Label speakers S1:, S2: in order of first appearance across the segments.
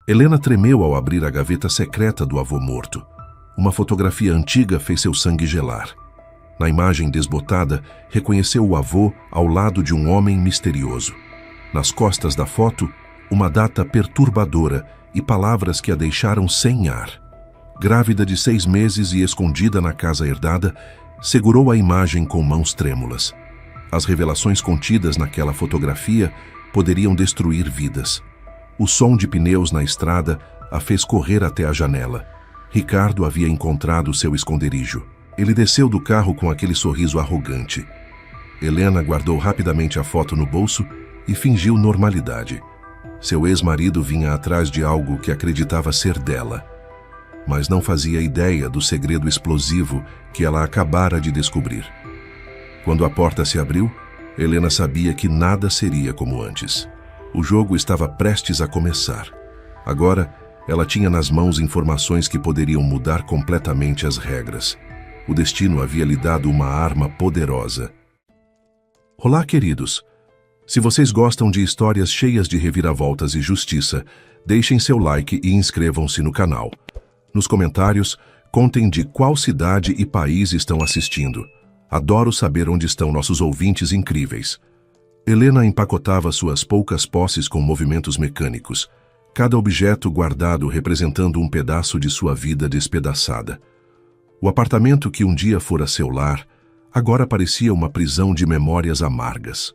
S1: Helena tremeu ao abrir a gaveta secreta do avô morto. Uma fotografia antiga fez seu sangue gelar. Na imagem desbotada, reconheceu o avô ao lado de um homem misterioso. Nas costas da foto, uma data perturbadora e palavras que a deixaram sem ar. Grávida de 6 meses e escondida na casa herdada, segurou a imagem com mãos trêmulas. As revelações contidas naquela fotografia poderiam destruir vidas. O som de pneus na estrada a fez correr até a janela. Ricardo havia encontrado seu esconderijo. Ele desceu do carro com aquele sorriso arrogante. Helena guardou rapidamente a foto no bolso e fingiu normalidade. Seu ex-marido vinha atrás de algo que acreditava ser dela, mas não fazia ideia do segredo explosivo que ela acabara de descobrir. Quando a porta se abriu, Helena sabia que nada seria como antes. O jogo estava prestes a começar. Agora, ela tinha nas mãos informações que poderiam mudar completamente as regras. O destino havia lhe dado uma arma poderosa. Olá, queridos! Se vocês gostam de histórias cheias de reviravoltas e justiça, deixem seu like e inscrevam-se no canal. Nos comentários, contem de qual cidade e país estão assistindo. Adoro saber onde estão nossos ouvintes incríveis. Helena empacotava suas poucas posses com movimentos mecânicos, cada objeto guardado representando um pedaço de sua vida despedaçada. O apartamento que um dia fora seu lar, agora parecia uma prisão de memórias amargas.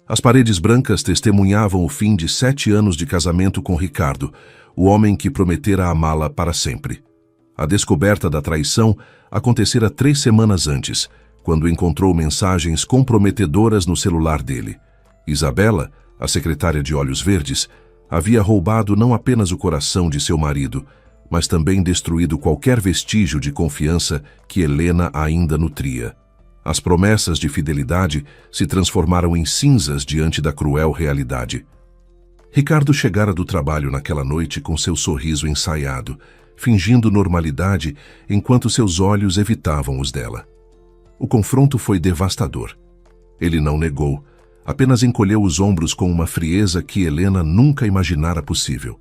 S1: As paredes brancas testemunhavam o fim de 7 anos de casamento com Ricardo, o homem que prometera amá-la para sempre. A descoberta da traição acontecera 3 semanas antes, quando encontrou mensagens comprometedoras no celular dele. Isabela, a secretária de olhos verdes, havia roubado não apenas o coração de seu marido, mas também destruído qualquer vestígio de confiança que Helena ainda nutria. As promessas de fidelidade se transformaram em cinzas diante da cruel realidade. Ricardo chegara do trabalho naquela noite com seu sorriso ensaiado, fingindo normalidade enquanto seus olhos evitavam os dela. O confronto foi devastador. Ele não negou, apenas encolheu os ombros com uma frieza que Helena nunca imaginara possível.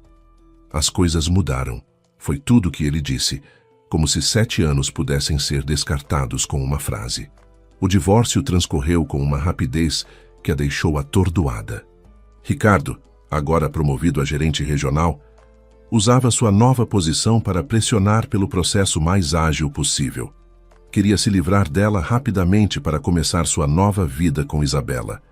S1: As coisas mudaram. Foi tudo o que ele disse, como se 7 anos pudessem ser descartados com uma frase. O divórcio transcorreu com uma rapidez que a deixou atordoada. Ricardo, agora promovido a gerente regional, usava sua nova posição para pressionar pelo processo mais ágil possível. Queria se livrar dela rapidamente para começar sua nova vida com Isabela.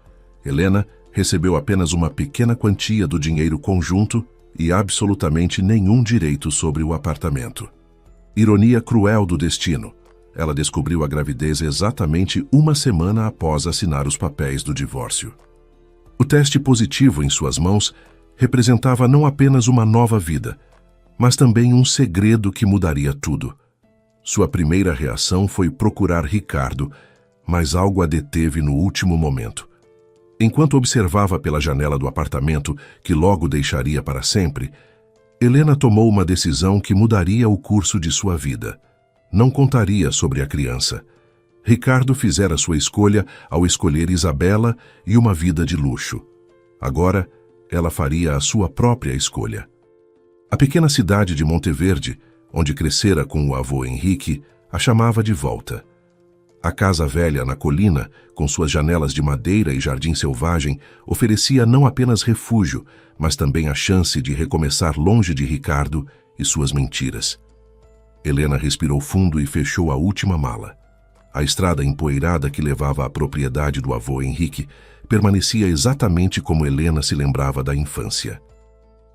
S1: Helena recebeu apenas uma pequena quantia do dinheiro conjunto e absolutamente nenhum direito sobre o apartamento. Ironia cruel do destino. Ela descobriu a gravidez exatamente 1 semana após assinar os papéis do divórcio. O teste positivo em suas mãos representava não apenas uma nova vida, mas também um segredo que mudaria tudo. Sua primeira reação foi procurar Ricardo, mas algo a deteve no último momento. Enquanto observava pela janela do apartamento, que logo deixaria para sempre, Helena tomou uma decisão que mudaria o curso de sua vida. Não contaria sobre a criança. Ricardo fizera sua escolha ao escolher Isabela e uma vida de luxo. Agora, ela faria a sua própria escolha. A pequena cidade de Monteverde, onde crescera com o avô Henrique, a chamava de volta. A casa velha na colina, com suas janelas de madeira e jardim selvagem, oferecia não apenas refúgio, mas também a chance de recomeçar longe de Ricardo e suas mentiras. Helena respirou fundo e fechou a última mala. A estrada empoeirada que levava à propriedade do avô Henrique permanecia exatamente como Helena se lembrava da infância.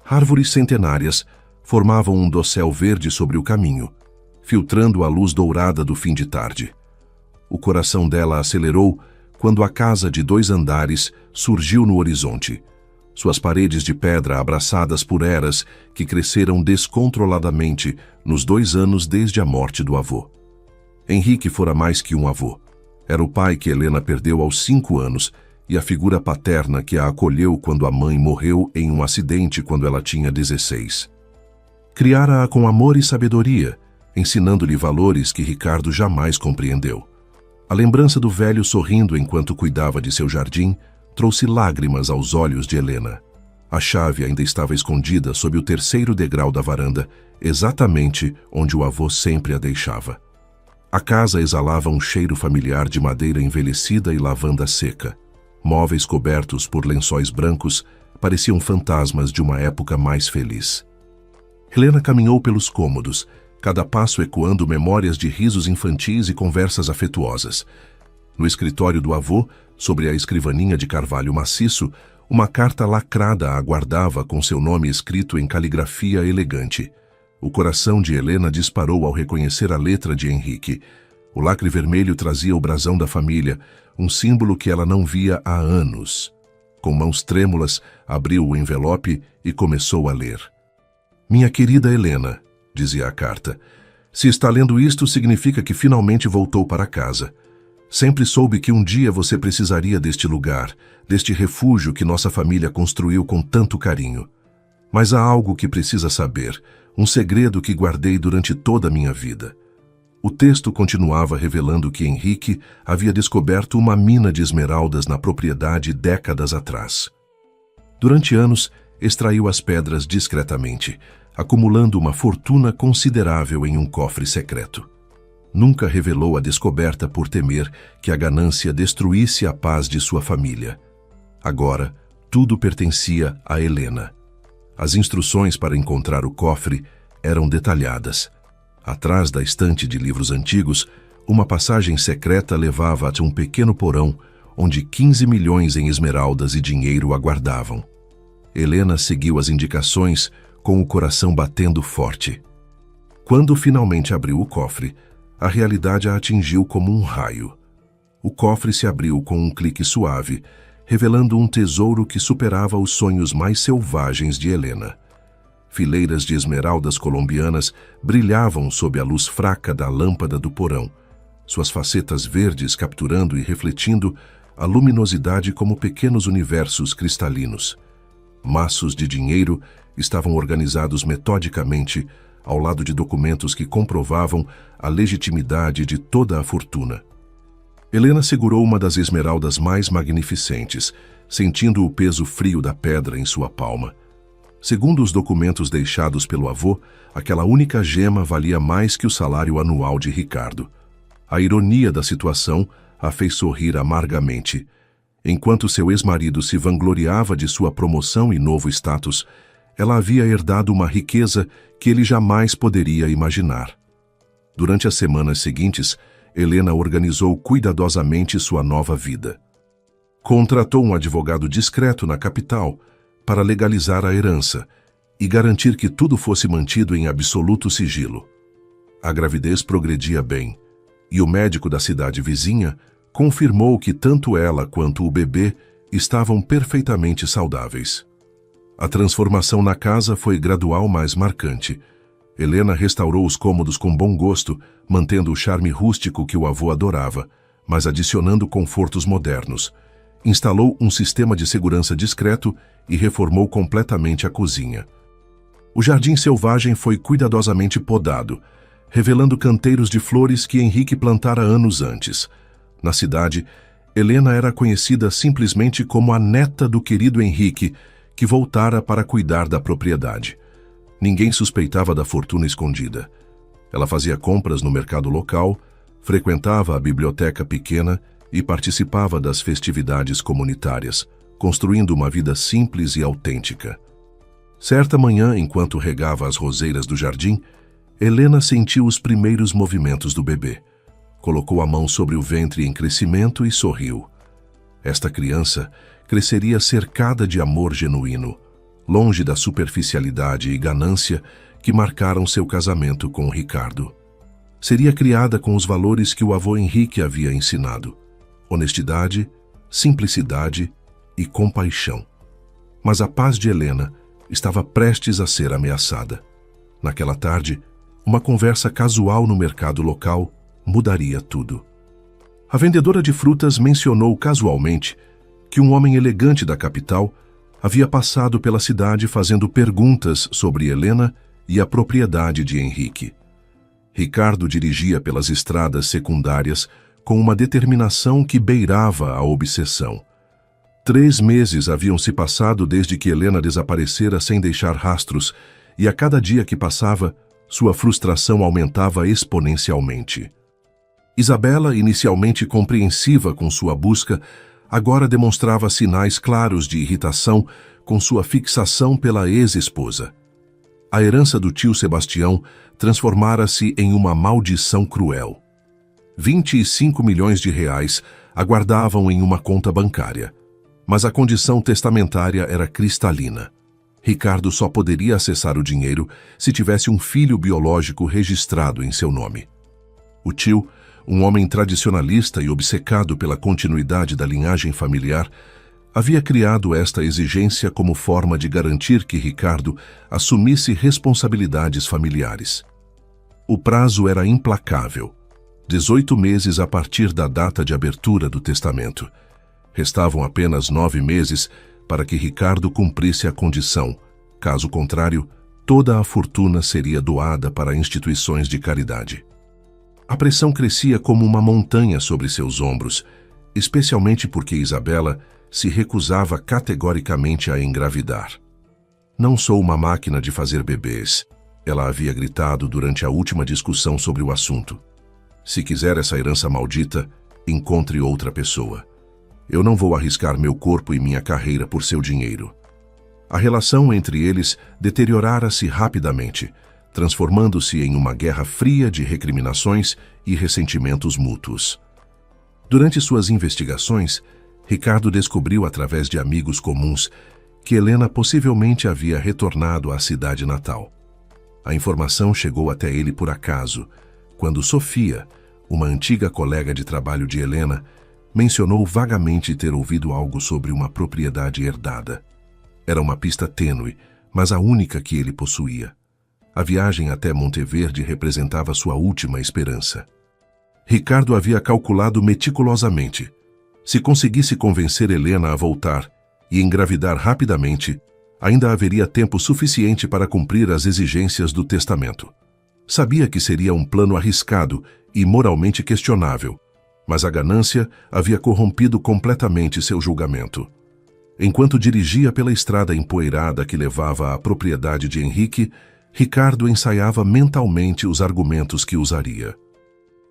S1: Árvores centenárias formavam um dossel verde sobre o caminho, filtrando a luz dourada do fim de tarde. O coração dela acelerou quando a casa de 2 andares surgiu no horizonte. Suas paredes de pedra abraçadas por eras que cresceram descontroladamente nos 2 anos desde a morte do avô. Henrique fora mais que um avô. Era o pai que Helena perdeu aos 5 anos e a figura paterna que a acolheu quando a mãe morreu em um acidente quando ela tinha 16. Criara-a com amor e sabedoria, ensinando-lhe valores que Ricardo jamais compreendeu. A lembrança do velho sorrindo enquanto cuidava de seu jardim trouxe lágrimas aos olhos de Helena. A chave ainda estava escondida sob o terceiro degrau da varanda, exatamente onde o avô sempre a deixava. A casa exalava um cheiro familiar de madeira envelhecida e lavanda seca. Móveis cobertos por lençóis brancos pareciam fantasmas de uma época mais feliz. Helena caminhou pelos cômodos, cada passo ecoando memórias de risos infantis e conversas afetuosas. No escritório do avô, sobre a escrivaninha de carvalho maciço, uma carta lacrada a aguardava com seu nome escrito em caligrafia elegante. O coração de Helena disparou ao reconhecer a letra de Henrique. O lacre vermelho trazia o brasão da família, um símbolo que ela não via há anos. Com mãos trêmulas, abriu o envelope e começou a ler. Minha querida Helena, dizia a carta, se está lendo isto significa que finalmente voltou para casa. Sempre soube que um dia você precisaria deste lugar, deste refúgio que nossa família construiu com tanto carinho. Mas há algo que precisa saber, um segredo que guardei durante toda a minha vida. O texto continuava revelando que Henrique havia descoberto uma mina de esmeraldas na propriedade décadas atrás. Durante anos, extraiu as pedras discretamente, acumulando uma fortuna considerável em um cofre secreto. Nunca revelou a descoberta por temer que a ganância destruísse a paz de sua família. Agora, tudo pertencia a Helena. As instruções para encontrar o cofre eram detalhadas. Atrás da estante de livros antigos, uma passagem secreta levava a um pequeno porão, onde 15 milhões em esmeraldas e dinheiro aguardavam. Helena seguiu as indicações, com o coração batendo forte. Quando finalmente abriu o cofre, a realidade a atingiu como um raio. O cofre se abriu com um clique suave, revelando um tesouro que superava os sonhos mais selvagens de Helena. Fileiras de esmeraldas colombianas brilhavam sob a luz fraca da lâmpada do porão, suas facetas verdes capturando e refletindo a luminosidade como pequenos universos cristalinos. Maços de dinheiro estavam organizados metodicamente ao lado de documentos que comprovavam a legitimidade de toda a fortuna. Helena segurou uma das esmeraldas mais magnificentes, sentindo o peso frio da pedra em sua palma. Segundo os documentos deixados pelo avô, aquela única gema valia mais que o salário anual de Ricardo. A ironia da situação a fez sorrir amargamente. Enquanto seu ex-marido se vangloriava de sua promoção e novo status, ela havia herdado uma riqueza que ele jamais poderia imaginar. Durante as semanas seguintes, Helena organizou cuidadosamente sua nova vida. Contratou um advogado discreto na capital para legalizar a herança e garantir que tudo fosse mantido em absoluto sigilo. A gravidez progredia bem, e o médico da cidade vizinha confirmou que tanto ela quanto o bebê estavam perfeitamente saudáveis. A transformação na casa foi gradual, mas marcante. Helena restaurou os cômodos com bom gosto, mantendo o charme rústico que o avô adorava, mas adicionando confortos modernos. Instalou um sistema de segurança discreto e reformou completamente a cozinha. O jardim selvagem foi cuidadosamente podado, revelando canteiros de flores que Henrique plantara anos antes. Na cidade, Helena era conhecida simplesmente como a neta do querido Henrique, que voltara para cuidar da propriedade. Ninguém suspeitava da fortuna escondida. Ela fazia compras no mercado local, frequentava a biblioteca pequena e participava das festividades comunitárias, construindo uma vida simples e autêntica. Certa manhã, enquanto regava as roseiras do jardim, Helena sentiu os primeiros movimentos do bebê. Colocou a mão sobre o ventre em crescimento e sorriu. Esta criança cresceria cercada de amor genuíno, longe da superficialidade e ganância que marcaram seu casamento com Ricardo. Seria criada com os valores que o avô Henrique havia ensinado: honestidade, simplicidade e compaixão. Mas a paz de Helena estava prestes a ser ameaçada. Naquela tarde, uma conversa casual no mercado local mudaria tudo. A vendedora de frutas mencionou casualmente que um homem elegante da capital havia passado pela cidade fazendo perguntas sobre Helena e a propriedade de Henrique. Ricardo dirigia pelas estradas secundárias com uma determinação que beirava a obsessão. 3 meses haviam se passado desde que Helena desaparecera sem deixar rastros, e a cada dia que passava, sua frustração aumentava exponencialmente. Isabela, inicialmente compreensiva com sua busca, agora demonstrava sinais claros de irritação com sua fixação pela ex-esposa. A herança do tio Sebastião transformara-se em uma maldição cruel. 25 milhões de reais aguardavam em uma conta bancária, mas a condição testamentária era cristalina. Ricardo só poderia acessar o dinheiro se tivesse um filho biológico registrado em seu nome. O tio, um homem tradicionalista e obcecado pela continuidade da linhagem familiar, havia criado esta exigência como forma de garantir que Ricardo assumisse responsabilidades familiares. O prazo era implacável, 18 meses a partir da data de abertura do testamento. Restavam apenas 9 meses para que Ricardo cumprisse a condição. Caso contrário, toda a fortuna seria doada para instituições de caridade. A pressão crescia como uma montanha sobre seus ombros, especialmente porque Isabela se recusava categoricamente a engravidar. "Não sou uma máquina de fazer bebês", ela havia gritado durante a última discussão sobre o assunto. "Se quiser essa herança maldita, encontre outra pessoa. Eu não vou arriscar meu corpo e minha carreira por seu dinheiro." A relação entre eles deteriorara-se rapidamente, transformando-se em uma guerra fria de recriminações e ressentimentos mútuos. Durante suas investigações, Ricardo descobriu através de amigos comuns que Helena possivelmente havia retornado à cidade natal. A informação chegou até ele por acaso, quando Sofia, uma antiga colega de trabalho de Helena, mencionou vagamente ter ouvido algo sobre uma propriedade herdada. Era uma pista tênue, mas a única que ele possuía. A viagem até Monteverde representava sua última esperança. Ricardo havia calculado meticulosamente. Se conseguisse convencer Helena a voltar e engravidar rapidamente, ainda haveria tempo suficiente para cumprir as exigências do testamento. Sabia que seria um plano arriscado e moralmente questionável, mas a ganância havia corrompido completamente seu julgamento. Enquanto dirigia pela estrada empoeirada que levava à propriedade de Henrique, Ricardo ensaiava mentalmente os argumentos que usaria.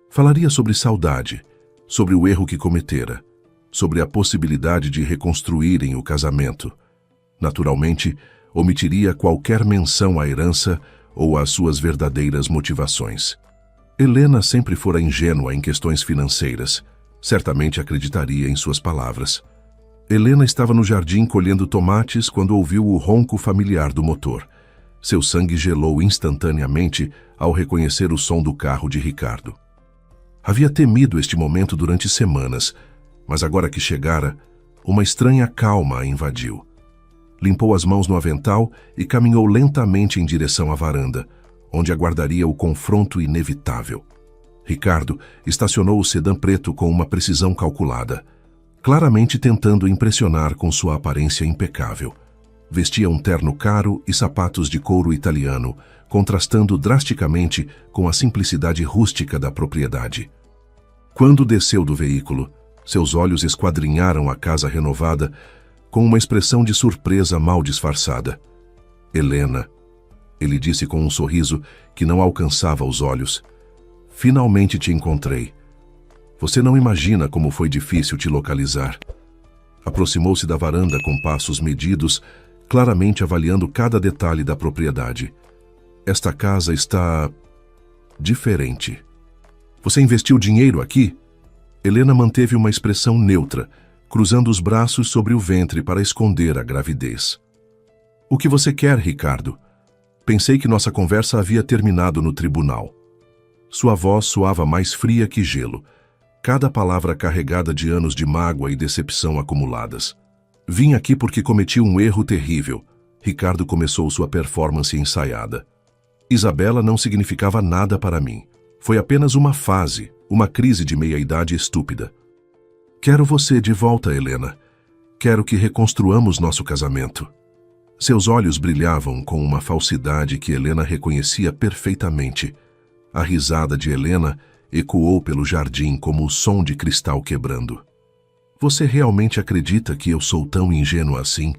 S1: Falaria sobre saudade, sobre o erro que cometera, sobre a possibilidade de reconstruírem o casamento. Naturalmente, omitiria qualquer menção à herança ou às suas verdadeiras motivações. Helena sempre fora ingênua em questões financeiras. Certamente acreditaria em suas palavras. Helena estava no jardim colhendo tomates quando ouviu o ronco familiar do motor. Seu sangue gelou instantaneamente ao reconhecer o som do carro de Ricardo. Havia temido este momento durante semanas, mas agora que chegara, uma estranha calma a invadiu. Limpou as mãos no avental e caminhou lentamente em direção à varanda, onde aguardaria o confronto inevitável. Ricardo estacionou o sedã preto com uma precisão calculada, claramente tentando impressionar com sua aparência impecável. Vestia um terno caro e sapatos de couro italiano, contrastando drasticamente com a simplicidade rústica da propriedade. Quando desceu do veículo, seus olhos esquadrinharam a casa renovada com uma expressão de surpresa mal disfarçada. "Helena", ele disse com um sorriso que não alcançava os olhos. "Finalmente te encontrei. Você não imagina como foi difícil te localizar." Aproximou-se da varanda com passos medidos, claramente avaliando cada detalhe da propriedade. "Esta casa está diferente. Você investiu dinheiro aqui?" Helena manteve uma expressão neutra, cruzando os braços sobre o ventre para esconder a gravidez. "O que você quer, Ricardo? Pensei que nossa conversa havia terminado no tribunal." Sua voz soava mais fria que gelo, cada palavra carregada de anos de mágoa e decepção acumuladas. "Vim aqui porque cometi um erro terrível." Ricardo começou sua performance ensaiada. "Isabela não significava nada para mim. Foi apenas uma fase, uma crise de meia-idade estúpida. Quero você de volta, Helena. Quero que reconstruamos nosso casamento." Seus olhos brilhavam com uma falsidade que Helena reconhecia perfeitamente. A risada de Helena ecoou pelo jardim como o som de cristal quebrando. Você realmente acredita que eu sou tão ingênua assim?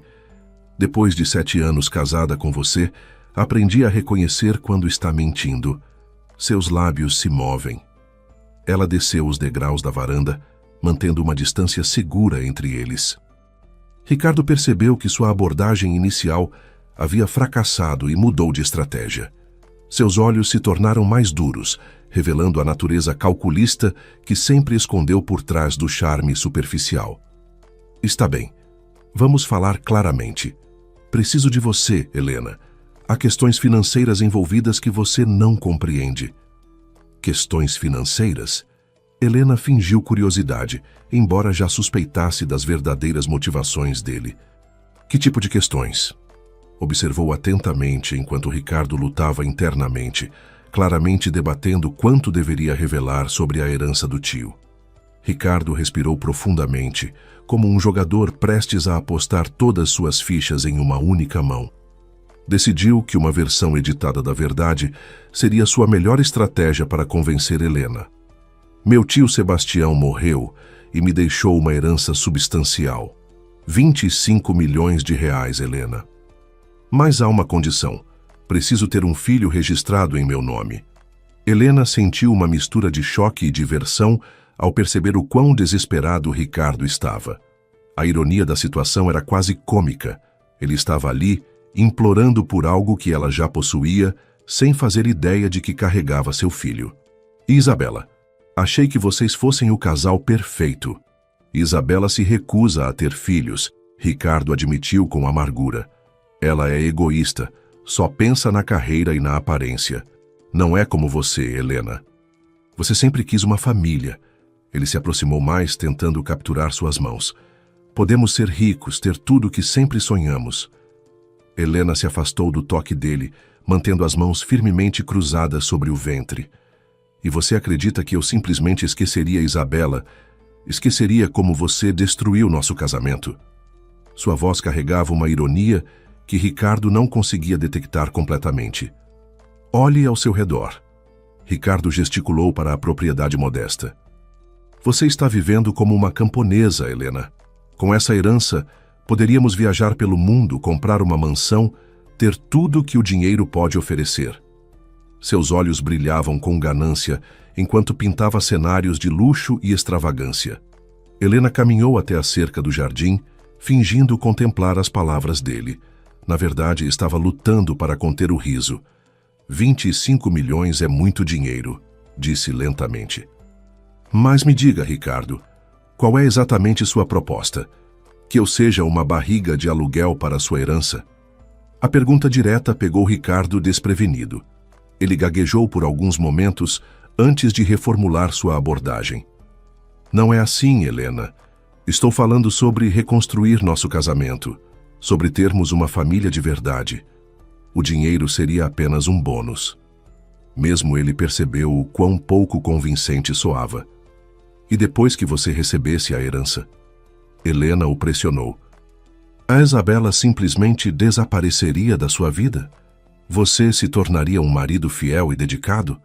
S1: Depois de 7 anos casada com você, aprendi a reconhecer quando está mentindo. Seus lábios se movem. Ela desceu os degraus da varanda, mantendo uma distância segura entre eles. Ricardo percebeu que sua abordagem inicial havia fracassado e mudou de estratégia. Seus olhos se tornaram mais duros, revelando a natureza calculista que sempre escondeu por trás do charme superficial. Está bem. Vamos falar claramente. Preciso de você, Helena. Há questões financeiras envolvidas que você não compreende. Questões financeiras? Helena fingiu curiosidade, embora já suspeitasse das verdadeiras motivações dele. Que tipo de questões? Observou atentamente enquanto Ricardo lutava internamente, claramente debatendo quanto deveria revelar sobre a herança do tio. Ricardo respirou profundamente, como um jogador prestes a apostar todas suas fichas em uma única mão. Decidiu que uma versão editada da verdade seria sua melhor estratégia para convencer Helena. Meu tio Sebastião morreu e me deixou uma herança substancial. 25 milhões de reais, Helena. Mas há uma condição. Preciso ter um filho registrado em meu nome. Helena sentiu uma mistura de choque e diversão ao perceber o quão desesperado Ricardo estava. A ironia da situação era quase cômica. Ele estava ali, implorando por algo que ela já possuía, sem fazer ideia de que carregava seu filho. Isabela, achei que vocês fossem o casal perfeito. Isabela se recusa a ter filhos, Ricardo admitiu com amargura. Ela é egoísta, só pensa na carreira e na aparência. Não é como você, Helena. Você sempre quis uma família. Ele se aproximou mais, tentando capturar suas mãos. Podemos ser ricos, ter tudo o que sempre sonhamos. Helena se afastou do toque dele, mantendo as mãos firmemente cruzadas sobre o ventre. E você acredita que eu simplesmente esqueceria Isabela? Esqueceria como você destruiu nosso casamento? Sua voz carregava uma ironia que Ricardo não conseguia detectar completamente. Olhe ao seu redor. Ricardo gesticulou para a propriedade modesta. Você está vivendo como uma camponesa, Helena. Com essa herança, poderíamos viajar pelo mundo, comprar uma mansão, ter tudo que o dinheiro pode oferecer. Seus olhos brilhavam com ganância, enquanto pintava cenários de luxo e extravagância. Helena caminhou até a cerca do jardim, fingindo contemplar as palavras dele. Na verdade, estava lutando para conter o riso. 25 milhões é muito dinheiro, disse lentamente. Mas me diga, Ricardo, qual é exatamente sua proposta? Que eu seja uma barriga de aluguel para sua herança? A pergunta direta pegou Ricardo desprevenido. Ele gaguejou por alguns momentos antes de reformular sua abordagem. Não é assim, Helena. Estou falando sobre reconstruir nosso casamento, sobre termos uma família de verdade. O dinheiro seria apenas um bônus. Mesmo ele percebeu o quão pouco convincente soava. E depois que você recebesse a herança? Helena o pressionou. A Isabela simplesmente desapareceria da sua vida? Você se tornaria um marido fiel e dedicado?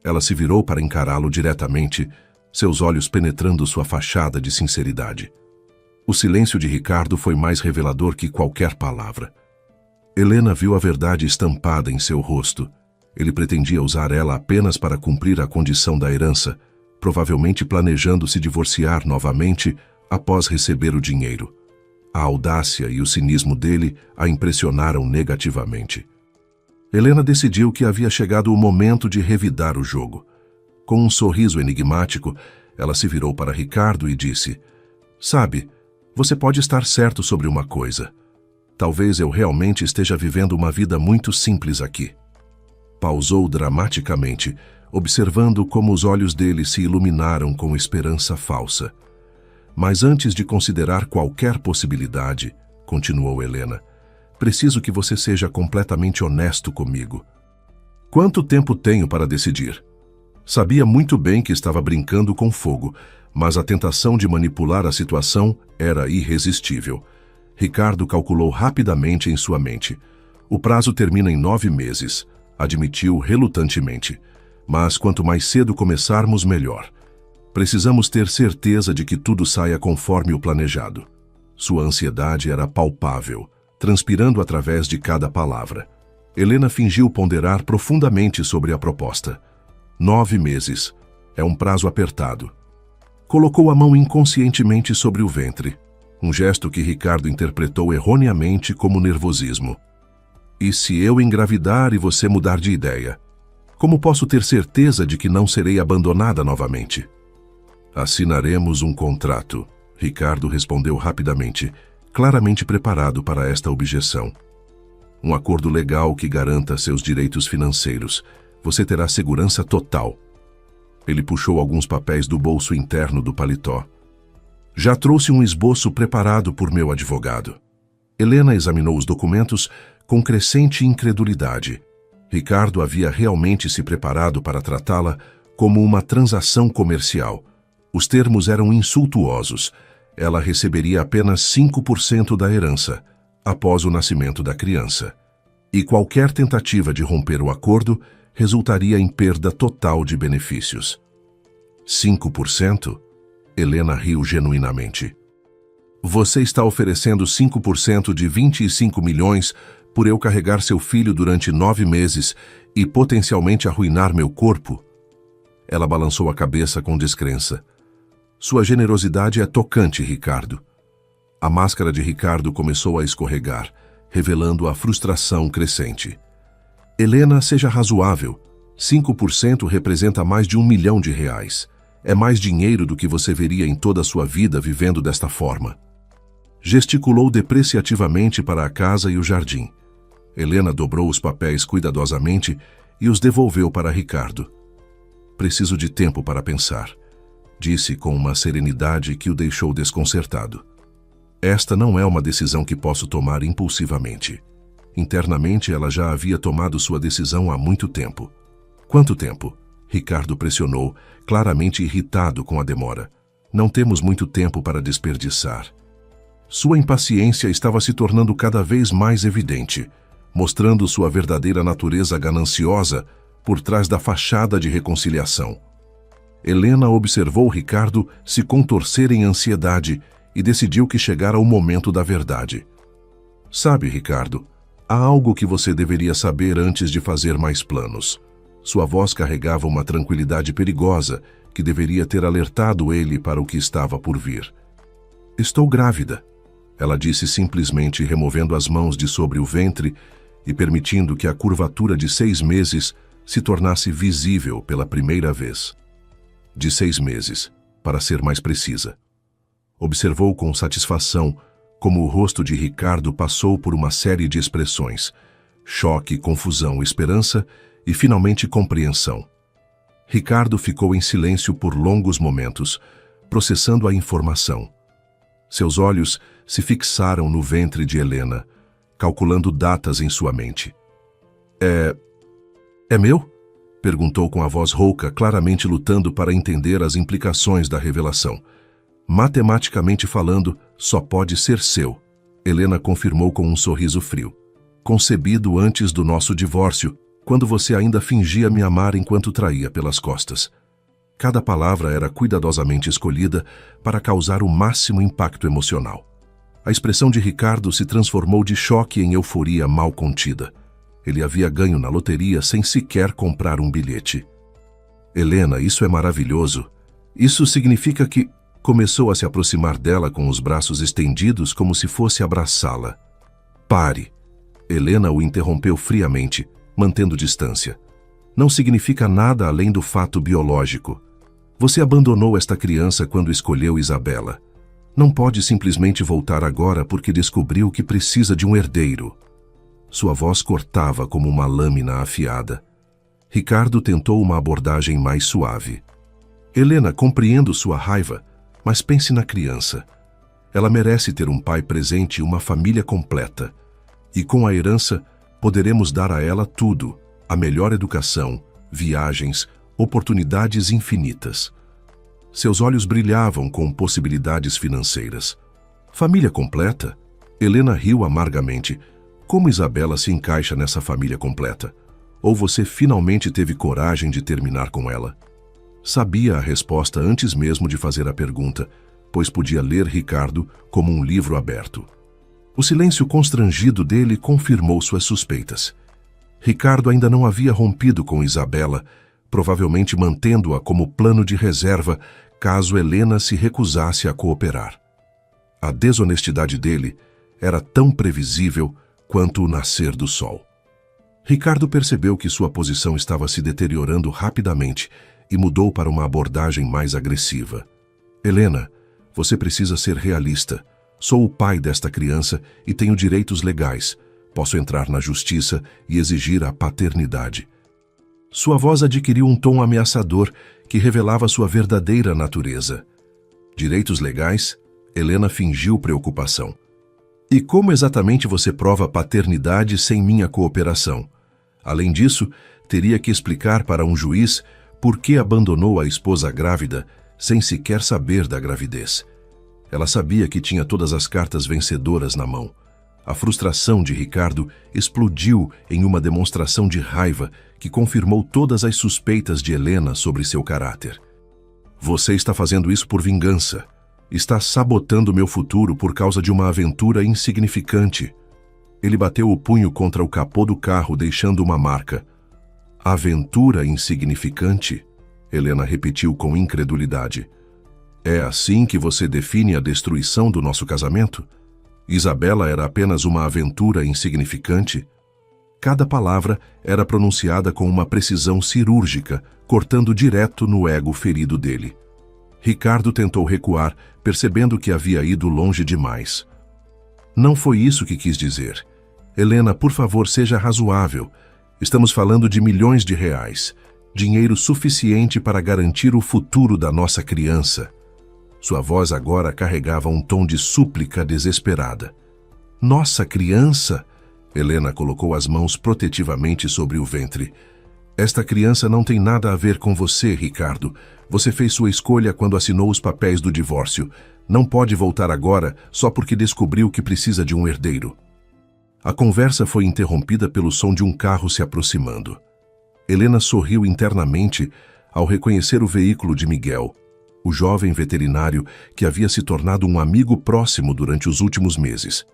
S1: Ela se virou para encará-lo diretamente, seus olhos penetrando sua fachada de sinceridade. O silêncio de Ricardo foi mais revelador que qualquer palavra. Helena viu a verdade estampada em seu rosto. Ele pretendia usar ela apenas para cumprir a condição da herança, provavelmente planejando se divorciar novamente após receber o dinheiro. A audácia e o cinismo dele a impressionaram negativamente. Helena decidiu que havia chegado o momento de revidar o jogo. Com um sorriso enigmático, ela se virou para Ricardo e disse: Sabe, você pode estar certo sobre uma coisa. Talvez eu realmente esteja vivendo uma vida muito simples aqui. Pausou dramaticamente, observando como os olhos dele se iluminaram com esperança falsa. Mas antes de considerar qualquer possibilidade, continuou Helena, preciso que você seja completamente honesto comigo. Quanto tempo tenho para decidir? Sabia muito bem que estava brincando com fogo, mas a tentação de manipular a situação era irresistível. Ricardo calculou rapidamente em sua mente. O prazo termina em 9 meses, admitiu relutantemente. Mas quanto mais cedo começarmos, melhor. Precisamos ter certeza de que tudo saia conforme o planejado. Sua ansiedade era palpável, transpirando através de cada palavra. Helena fingiu ponderar profundamente sobre a proposta. 9 meses. É um prazo apertado. Colocou a mão inconscientemente sobre o ventre, um gesto que Ricardo interpretou erroneamente como nervosismo. E se eu engravidar e você mudar de ideia? Como posso ter certeza de que não serei abandonada novamente? Assinaremos um contrato, Ricardo respondeu rapidamente, claramente preparado para esta objeção. Um acordo legal que garanta seus direitos financeiros. Você terá segurança total. Ele puxou alguns papéis do bolso interno do paletó. Já trouxe um esboço preparado por meu advogado. Helena examinou os documentos com crescente incredulidade. Ricardo havia realmente se preparado para tratá-la como uma transação comercial. Os termos eram insultuosos. Ela receberia apenas 5% da herança, após o nascimento da criança. E qualquer tentativa de romper o acordo resultaria em perda total de benefícios. 5%? Helena riu genuinamente. Você está oferecendo 5% de 25 milhões por eu carregar seu filho durante 9 meses e potencialmente arruinar meu corpo? Ela balançou a cabeça com descrença. Sua generosidade é tocante, Ricardo. A máscara de Ricardo começou a escorregar, revelando a frustração crescente. Helena, seja razoável. 5% representa mais de R$1 milhão. É mais dinheiro do que você veria em toda a sua vida vivendo desta forma. Gesticulou depreciativamente para a casa e o jardim. Helena dobrou os papéis cuidadosamente e os devolveu para Ricardo. Preciso de tempo para pensar, disse com uma serenidade que o deixou desconcertado. Esta não é uma decisão que posso tomar impulsivamente. Internamente, ela já havia tomado sua decisão há muito tempo. Quanto tempo? Ricardo pressionou, claramente irritado com a demora. Não temos muito tempo para desperdiçar. Sua impaciência estava se tornando cada vez mais evidente, mostrando sua verdadeira natureza gananciosa por trás da fachada de reconciliação. Helena observou Ricardo se contorcer em ansiedade e decidiu que chegara o momento da verdade. Sabe, Ricardo, há algo que você deveria saber antes de fazer mais planos. Sua voz carregava uma tranquilidade perigosa que deveria ter alertado ele para o que estava por vir. Estou grávida, ela disse simplesmente, removendo as mãos de sobre o ventre e permitindo que a curvatura de 6 meses se tornasse visível pela primeira vez. De 6 meses, para ser mais precisa. Observou com satisfação como o rosto de Ricardo passou por uma série de expressões: choque, confusão, esperança e, finalmente, compreensão. Ricardo ficou em silêncio por longos momentos, processando a informação. Seus olhos se fixaram no ventre de Helena, calculando datas em sua mente. É meu? Perguntou com a voz rouca, claramente lutando para entender as implicações da revelação. Matematicamente falando, só pode ser seu, Helena confirmou com um sorriso frio. Concebido antes do nosso divórcio, quando você ainda fingia me amar enquanto traía pelas costas. Cada palavra era cuidadosamente escolhida para causar o máximo impacto emocional. A expressão de Ricardo se transformou de choque em euforia mal contida. Ele havia ganho na loteria sem sequer comprar um bilhete. Helena, isso é maravilhoso. Isso significa que... Começou a se aproximar dela com os braços estendidos como se fosse abraçá-la. Pare. Helena o interrompeu friamente, mantendo distância. Não significa nada além do fato biológico. Você abandonou esta criança quando escolheu Isabela. Não pode simplesmente voltar agora porque descobriu que precisa de um herdeiro. Sua voz cortava como uma lâmina afiada. Ricardo tentou uma abordagem mais suave. Helena, compreendo sua raiva, mas pense na criança. Ela merece ter um pai presente e uma família completa. E com a herança, poderemos dar a ela tudo: a melhor educação, viagens, oportunidades infinitas. Seus olhos brilhavam com possibilidades financeiras. Família completa? Helena riu amargamente. Como Isabela se encaixa nessa família completa? Ou você finalmente teve coragem de terminar com ela? Sabia a resposta antes mesmo de fazer a pergunta, pois podia ler Ricardo como um livro aberto. O silêncio constrangido dele confirmou suas suspeitas. Ricardo ainda não havia rompido com Isabela, provavelmente mantendo-a como plano de reserva caso Helena se recusasse a cooperar. A desonestidade dele era tão previsível quanto o nascer do sol. Ricardo percebeu que sua posição estava se deteriorando rapidamente e mudou para uma abordagem mais agressiva. Helena, você precisa ser realista. Sou o pai desta criança e tenho direitos legais. Posso entrar na justiça e exigir a paternidade. Sua voz adquiriu um tom ameaçador que revelava sua verdadeira natureza. Direitos legais? Helena fingiu preocupação. E como exatamente você prova paternidade sem minha cooperação? Além disso, teria que explicar para um juiz por que abandonou a esposa grávida sem sequer saber da gravidez. Ela sabia que tinha todas as cartas vencedoras na mão. A frustração de Ricardo explodiu em uma demonstração de raiva que confirmou todas as suspeitas de Helena sobre seu caráter. Você está fazendo isso por vingança. Está sabotando meu futuro por causa de uma aventura insignificante. Ele bateu o punho contra o capô do carro, deixando uma marca. Aventura insignificante? Helena repetiu com incredulidade. É assim que você define a destruição do nosso casamento? Isabela era apenas uma aventura insignificante? Cada palavra era pronunciada com uma precisão cirúrgica, cortando direto no ego ferido dele. Ricardo tentou recuar, percebendo que havia ido longe demais. Não foi isso que quis dizer. Helena, por favor, seja razoável. Estamos falando de milhões de reais. Dinheiro suficiente para garantir o futuro da nossa criança. Sua voz agora carregava um tom de súplica desesperada. Nossa criança? Helena colocou as mãos protetivamente sobre o ventre. Esta criança não tem nada a ver com você, Ricardo. Você fez sua escolha quando assinou os papéis do divórcio. Não pode voltar agora só porque descobriu que precisa de um herdeiro. A conversa foi interrompida pelo som de um carro se aproximando. Helena sorriu internamente ao reconhecer o veículo de Miguel, o jovem veterinário que havia se tornado um amigo próximo durante os últimos meses.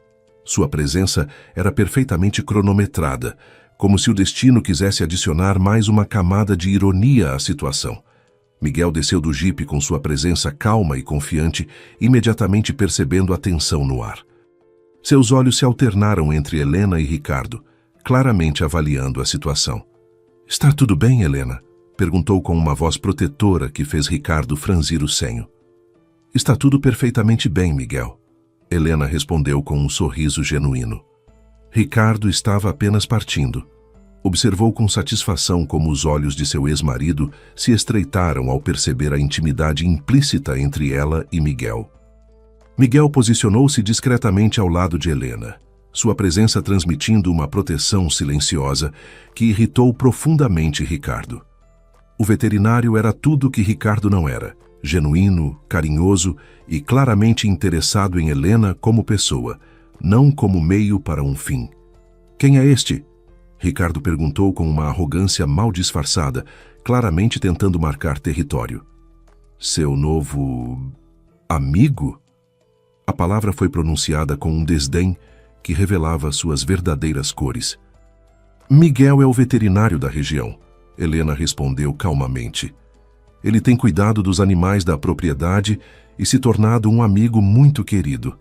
S1: Sua presença era perfeitamente cronometrada, como se o destino quisesse adicionar mais uma camada de ironia à situação. Miguel desceu do jipe com sua presença calma e confiante, imediatamente percebendo a tensão no ar. Seus olhos se alternaram entre Helena e Ricardo, claramente avaliando a situação. Está tudo bem, Helena? Perguntou com uma voz protetora que fez Ricardo franzir o senho. Está tudo perfeitamente bem, Miguel. Helena respondeu com um sorriso genuíno. Ricardo estava apenas partindo. Observou com satisfação como os olhos de seu ex-marido se estreitaram ao perceber a intimidade implícita entre ela e Miguel. Miguel posicionou-se discretamente ao lado de Helena, sua presença transmitindo uma proteção silenciosa que irritou profundamente Ricardo. O veterinário era tudo o que Ricardo não era, genuíno, carinhoso e claramente interessado em Helena como pessoa, não como meio para um fim. Quem é este? Ricardo perguntou com uma arrogância mal disfarçada, claramente tentando marcar território. Seu novo... amigo? A palavra foi pronunciada com um desdém que revelava suas verdadeiras cores. Miguel é o veterinário da região, Helena respondeu calmamente. Ele tem cuidado dos animais da propriedade e se tornado um amigo muito querido.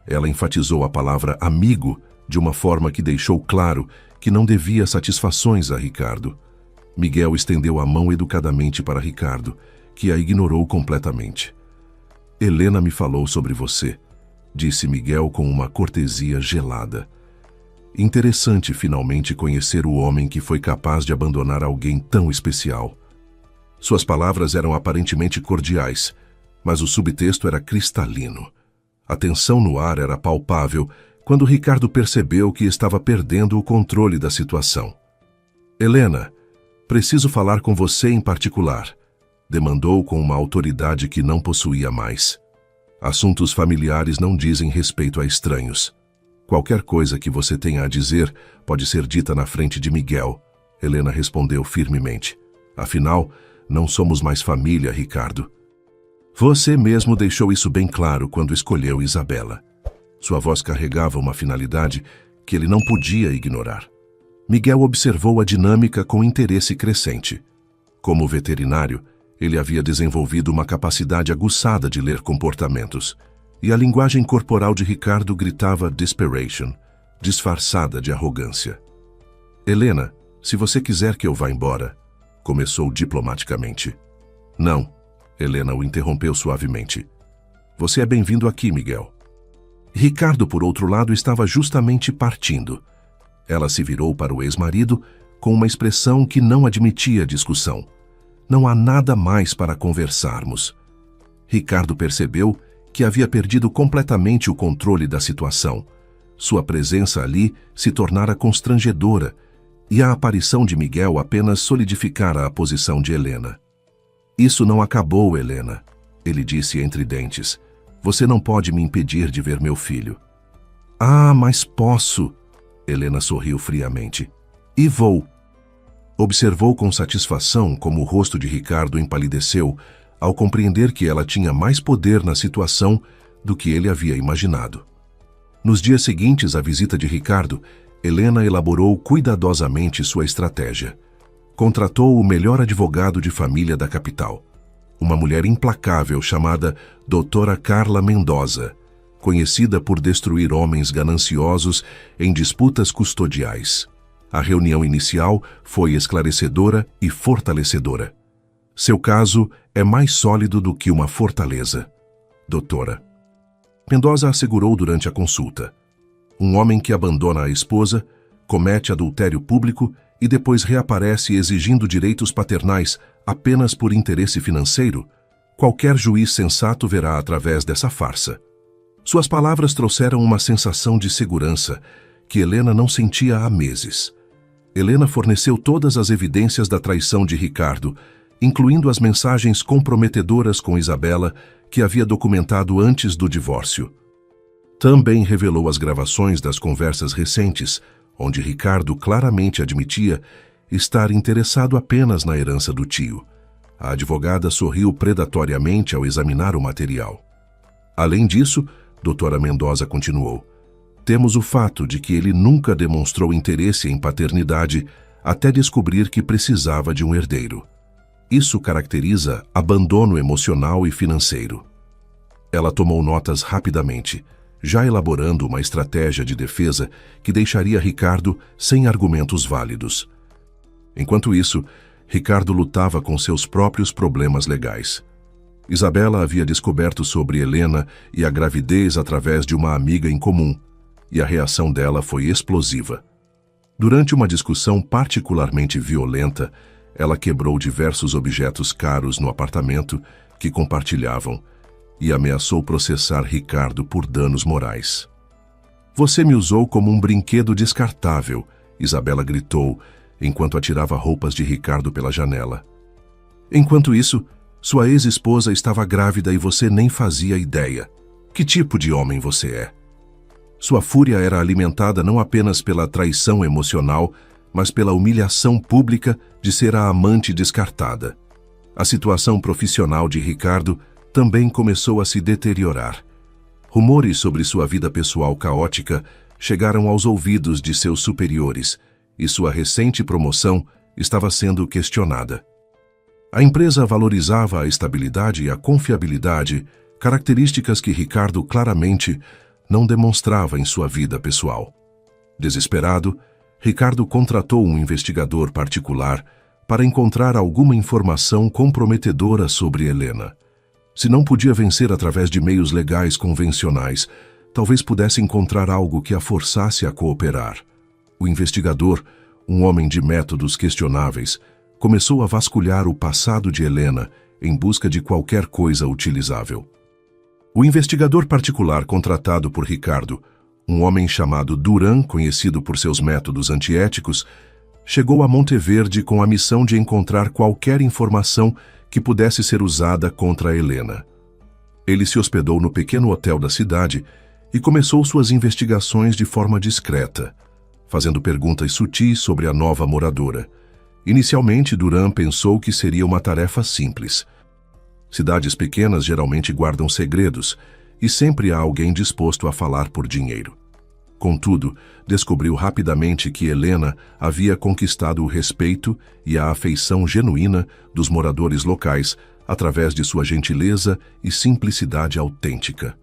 S1: Ela enfatizou a palavra amigo de uma forma que deixou claro que não devia satisfações a Ricardo. Miguel estendeu a mão educadamente para Ricardo, que a ignorou completamente. Helena me falou sobre você, disse Miguel com uma cortesia gelada. Interessante finalmente conhecer o homem que foi capaz de abandonar alguém tão especial. Suas palavras eram aparentemente cordiais, mas o subtexto era cristalino. A tensão no ar era palpável quando Ricardo percebeu que estava perdendo o controle da situação. Helena, preciso falar com você em particular, demandou com uma autoridade que não possuía mais. Assuntos familiares não dizem respeito a estranhos. Qualquer coisa que você tenha a dizer pode ser dita na frente de Miguel, Helena respondeu firmemente. Afinal, Não somos mais família, Ricardo. Você mesmo deixou isso bem claro quando escolheu Isabela. Sua voz carregava uma finalidade que ele não podia ignorar. Miguel observou a dinâmica com interesse crescente. Como veterinário, ele havia desenvolvido uma capacidade aguçada de ler comportamentos, e a linguagem corporal de Ricardo gritava desperation, disfarçada de arrogância. Helena, se você quiser que eu vá embora, começou diplomaticamente. Não, Helena o interrompeu suavemente. Você é bem-vindo aqui, Miguel. Ricardo, por outro lado, estava justamente partindo. Ela se virou para o ex-marido com uma expressão que não admitia discussão. Não há nada mais para conversarmos. Ricardo percebeu que havia perdido completamente o controle da situação. Sua presença ali se tornara constrangedora, e a aparição de Miguel apenas solidificara a posição de Helena. Isso não acabou, Helena, ele disse entre dentes. Você não pode me impedir de ver meu filho. Ah, mas posso, Helena sorriu friamente. E vou. Observou com satisfação como o rosto de Ricardo empalideceu ao compreender que ela tinha mais poder na situação do que ele havia imaginado. Nos dias seguintes à visita de Ricardo, Helena elaborou cuidadosamente sua estratégia. Contratou o melhor advogado de família da capital, uma mulher implacável chamada Doutora Carla Mendoza, conhecida por destruir homens gananciosos em disputas custodiais. A reunião inicial foi esclarecedora e fortalecedora. Seu caso é mais sólido do que uma fortaleza, doutora. Mendoza assegurou durante a consulta. Um homem que abandona a esposa, comete adultério público e depois reaparece exigindo direitos paternais apenas por interesse financeiro, qualquer juiz sensato verá através dessa farsa. Suas palavras trouxeram uma sensação de segurança que Helena não sentia há meses. Helena forneceu todas as evidências da traição de Ricardo, incluindo as mensagens comprometedoras com Isabela que havia documentado antes do divórcio. Também revelou as gravações das conversas recentes, onde Ricardo claramente admitia estar interessado apenas na herança do tio. A advogada sorriu predatoriamente ao examinar o material. Além disso, doutora Mendoza continuou, temos o fato de que ele nunca demonstrou interesse em paternidade até descobrir que precisava de um herdeiro. Isso caracteriza abandono emocional e financeiro. Ela tomou notas rapidamente, já elaborando uma estratégia de defesa que deixaria Ricardo sem argumentos válidos. Enquanto isso, Ricardo lutava com seus próprios problemas legais. Isabela havia descoberto sobre Helena e a gravidez através de uma amiga em comum, e a reação dela foi explosiva. Durante uma discussão particularmente violenta, ela quebrou diversos objetos caros no apartamento que compartilhavam e ameaçou processar Ricardo por danos morais. Você me usou como um brinquedo descartável, Isabela gritou, enquanto atirava roupas de Ricardo pela janela. Enquanto isso, sua ex-esposa estava grávida e você nem fazia ideia. Que tipo de homem você é? Sua fúria era alimentada não apenas pela traição emocional, mas pela humilhação pública de ser a amante descartada. A situação profissional de Ricardo também começou a se deteriorar. Rumores sobre sua vida pessoal caótica chegaram aos ouvidos de seus superiores e sua recente promoção estava sendo questionada. A empresa valorizava a estabilidade e a confiabilidade, características que Ricardo claramente não demonstrava em sua vida pessoal. Desesperado, Ricardo contratou um investigador particular para encontrar alguma informação comprometedora sobre Helena. Se não podia vencer através de meios legais convencionais, talvez pudesse encontrar algo que a forçasse a cooperar. O investigador, um homem de métodos questionáveis, começou a vasculhar o passado de Helena em busca de qualquer coisa utilizável. O investigador particular contratado por Ricardo, um homem chamado Duran, conhecido por seus métodos antiéticos, chegou a Monteverde com a missão de encontrar qualquer informação que pudesse ser usada contra Helena. Ele se hospedou no pequeno hotel da cidade e começou suas investigações de forma discreta, fazendo perguntas sutis sobre a nova moradora, Inicialmente, Duran pensou que seria uma tarefa simples. Cidades pequenas geralmente guardam segredos, e sempre há alguém disposto a falar por dinheiro. Contudo, descobriu rapidamente que Helena havia conquistado o respeito e a afeição genuína dos moradores locais através de sua gentileza e simplicidade autêntica.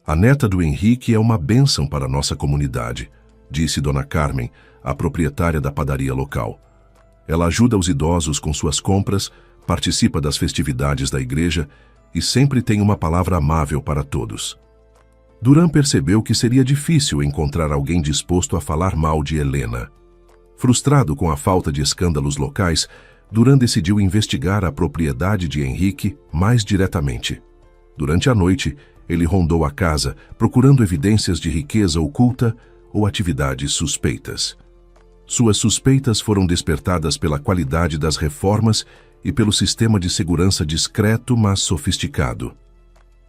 S1: A neta do Henrique é uma bênção para nossa comunidade, disse Dona Carmen, a proprietária da padaria local. Ela ajuda os idosos com suas compras, participa das festividades da igreja e sempre tem uma palavra amável para todos. Duran percebeu que seria difícil encontrar alguém disposto a falar mal de Helena. Frustrado com a falta de escândalos locais, Duran decidiu investigar a propriedade de Henrique mais diretamente. Durante a noite, ele rondou a casa, procurando evidências de riqueza oculta ou atividades suspeitas. Suas suspeitas foram despertadas pela qualidade das reformas e pelo sistema de segurança discreto, mas sofisticado.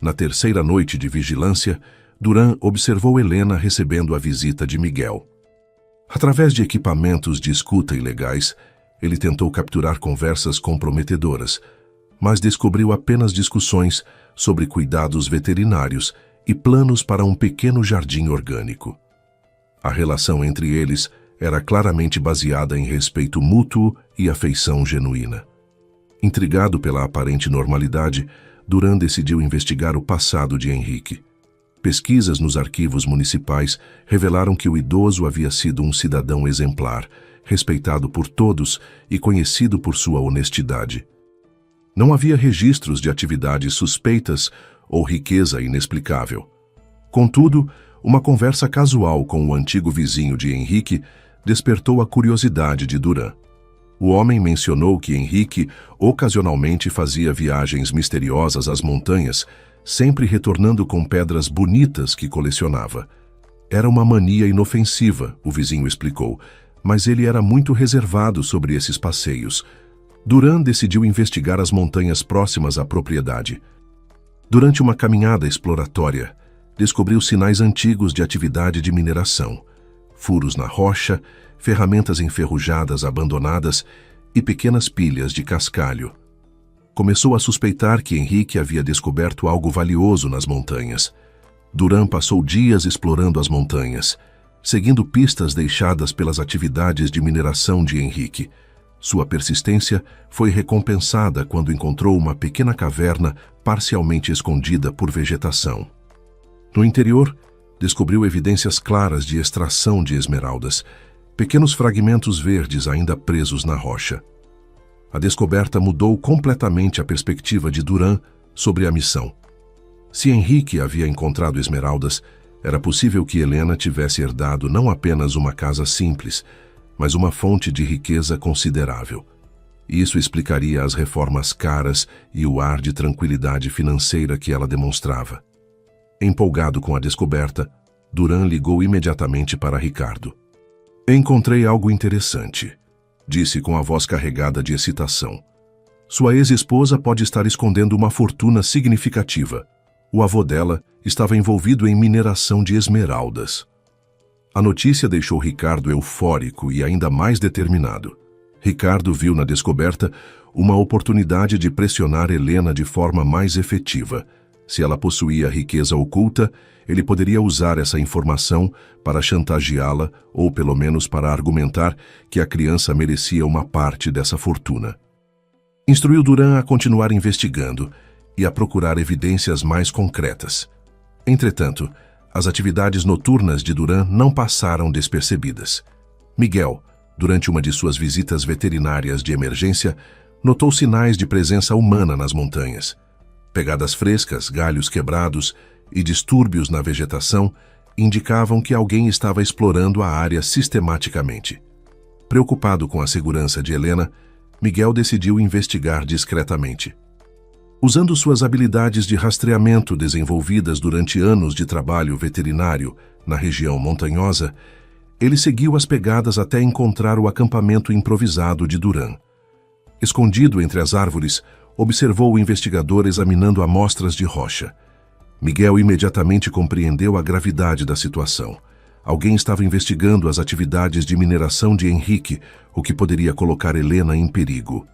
S1: Na terceira noite de vigilância, Duran observou Helena recebendo a visita de Miguel. Através de equipamentos de escuta ilegais, ele tentou capturar conversas comprometedoras, mas descobriu apenas discussões sobre cuidados veterinários e planos para um pequeno jardim orgânico. A relação entre eles era claramente baseada em respeito mútuo e afeição genuína. Intrigado pela aparente normalidade, Duran decidiu investigar o passado de Henrique. Pesquisas nos arquivos municipais revelaram que o idoso havia sido um cidadão exemplar, respeitado por todos e conhecido por sua honestidade. Não havia registros de atividades suspeitas ou riqueza inexplicável. Contudo, uma conversa casual com o antigo vizinho de Henrique despertou a curiosidade de Duran. O homem mencionou que Henrique ocasionalmente fazia viagens misteriosas às montanhas, sempre retornando com pedras bonitas que colecionava. Era uma mania inofensiva, o vizinho explicou, mas ele era muito reservado sobre esses passeios. Duran decidiu investigar as montanhas próximas à propriedade. Durante uma caminhada exploratória, descobriu sinais antigos de atividade de mineração, furos na rocha, ferramentas enferrujadas abandonadas e pequenas pilhas de cascalho. Começou a suspeitar que Henrique havia descoberto algo valioso nas montanhas. Duran passou dias explorando as montanhas, seguindo pistas deixadas pelas atividades de mineração de Henrique. Sua persistência foi recompensada quando encontrou uma pequena caverna parcialmente escondida por vegetação. No interior, descobriu evidências claras de extração de esmeraldas, pequenos fragmentos verdes ainda presos na rocha. A descoberta mudou completamente a perspectiva de Duran sobre a missão. Se Henrique havia encontrado esmeraldas, era possível que Helena tivesse herdado não apenas uma casa simples, mas uma fonte de riqueza considerável. Isso explicaria as reformas caras e o ar de tranquilidade financeira que ela demonstrava. Empolgado com a descoberta, Duran ligou imediatamente para Ricardo. "Encontrei algo interessante", disse com a voz carregada de excitação. "Sua ex-esposa pode estar escondendo uma fortuna significativa. O avô dela estava envolvido em mineração de esmeraldas." A notícia deixou Ricardo eufórico e ainda mais determinado. Ricardo viu na descoberta uma oportunidade de pressionar Helena de forma mais efetiva. Se ela possuía riqueza oculta, ele poderia usar essa informação para chantageá-la ou pelo menos para argumentar que a criança merecia uma parte dessa fortuna. Instruiu Duran a continuar investigando e a procurar evidências mais concretas. Entretanto, as atividades noturnas de Duran não passaram despercebidas. Miguel, durante uma de suas visitas veterinárias de emergência, notou sinais de presença humana nas montanhas. Pegadas frescas, galhos quebrados e distúrbios na vegetação indicavam que alguém estava explorando a área sistematicamente. Preocupado com a segurança de Helena, Miguel decidiu investigar discretamente. Usando suas habilidades de rastreamento desenvolvidas durante anos de trabalho veterinário na região montanhosa, ele seguiu as pegadas até encontrar o acampamento improvisado de Duran. Escondido entre as árvores, observou o investigador examinando amostras de rocha. Miguel imediatamente compreendeu a gravidade da situação. Alguém estava investigando as atividades de mineração de Henrique, o que poderia colocar Helena em perigo.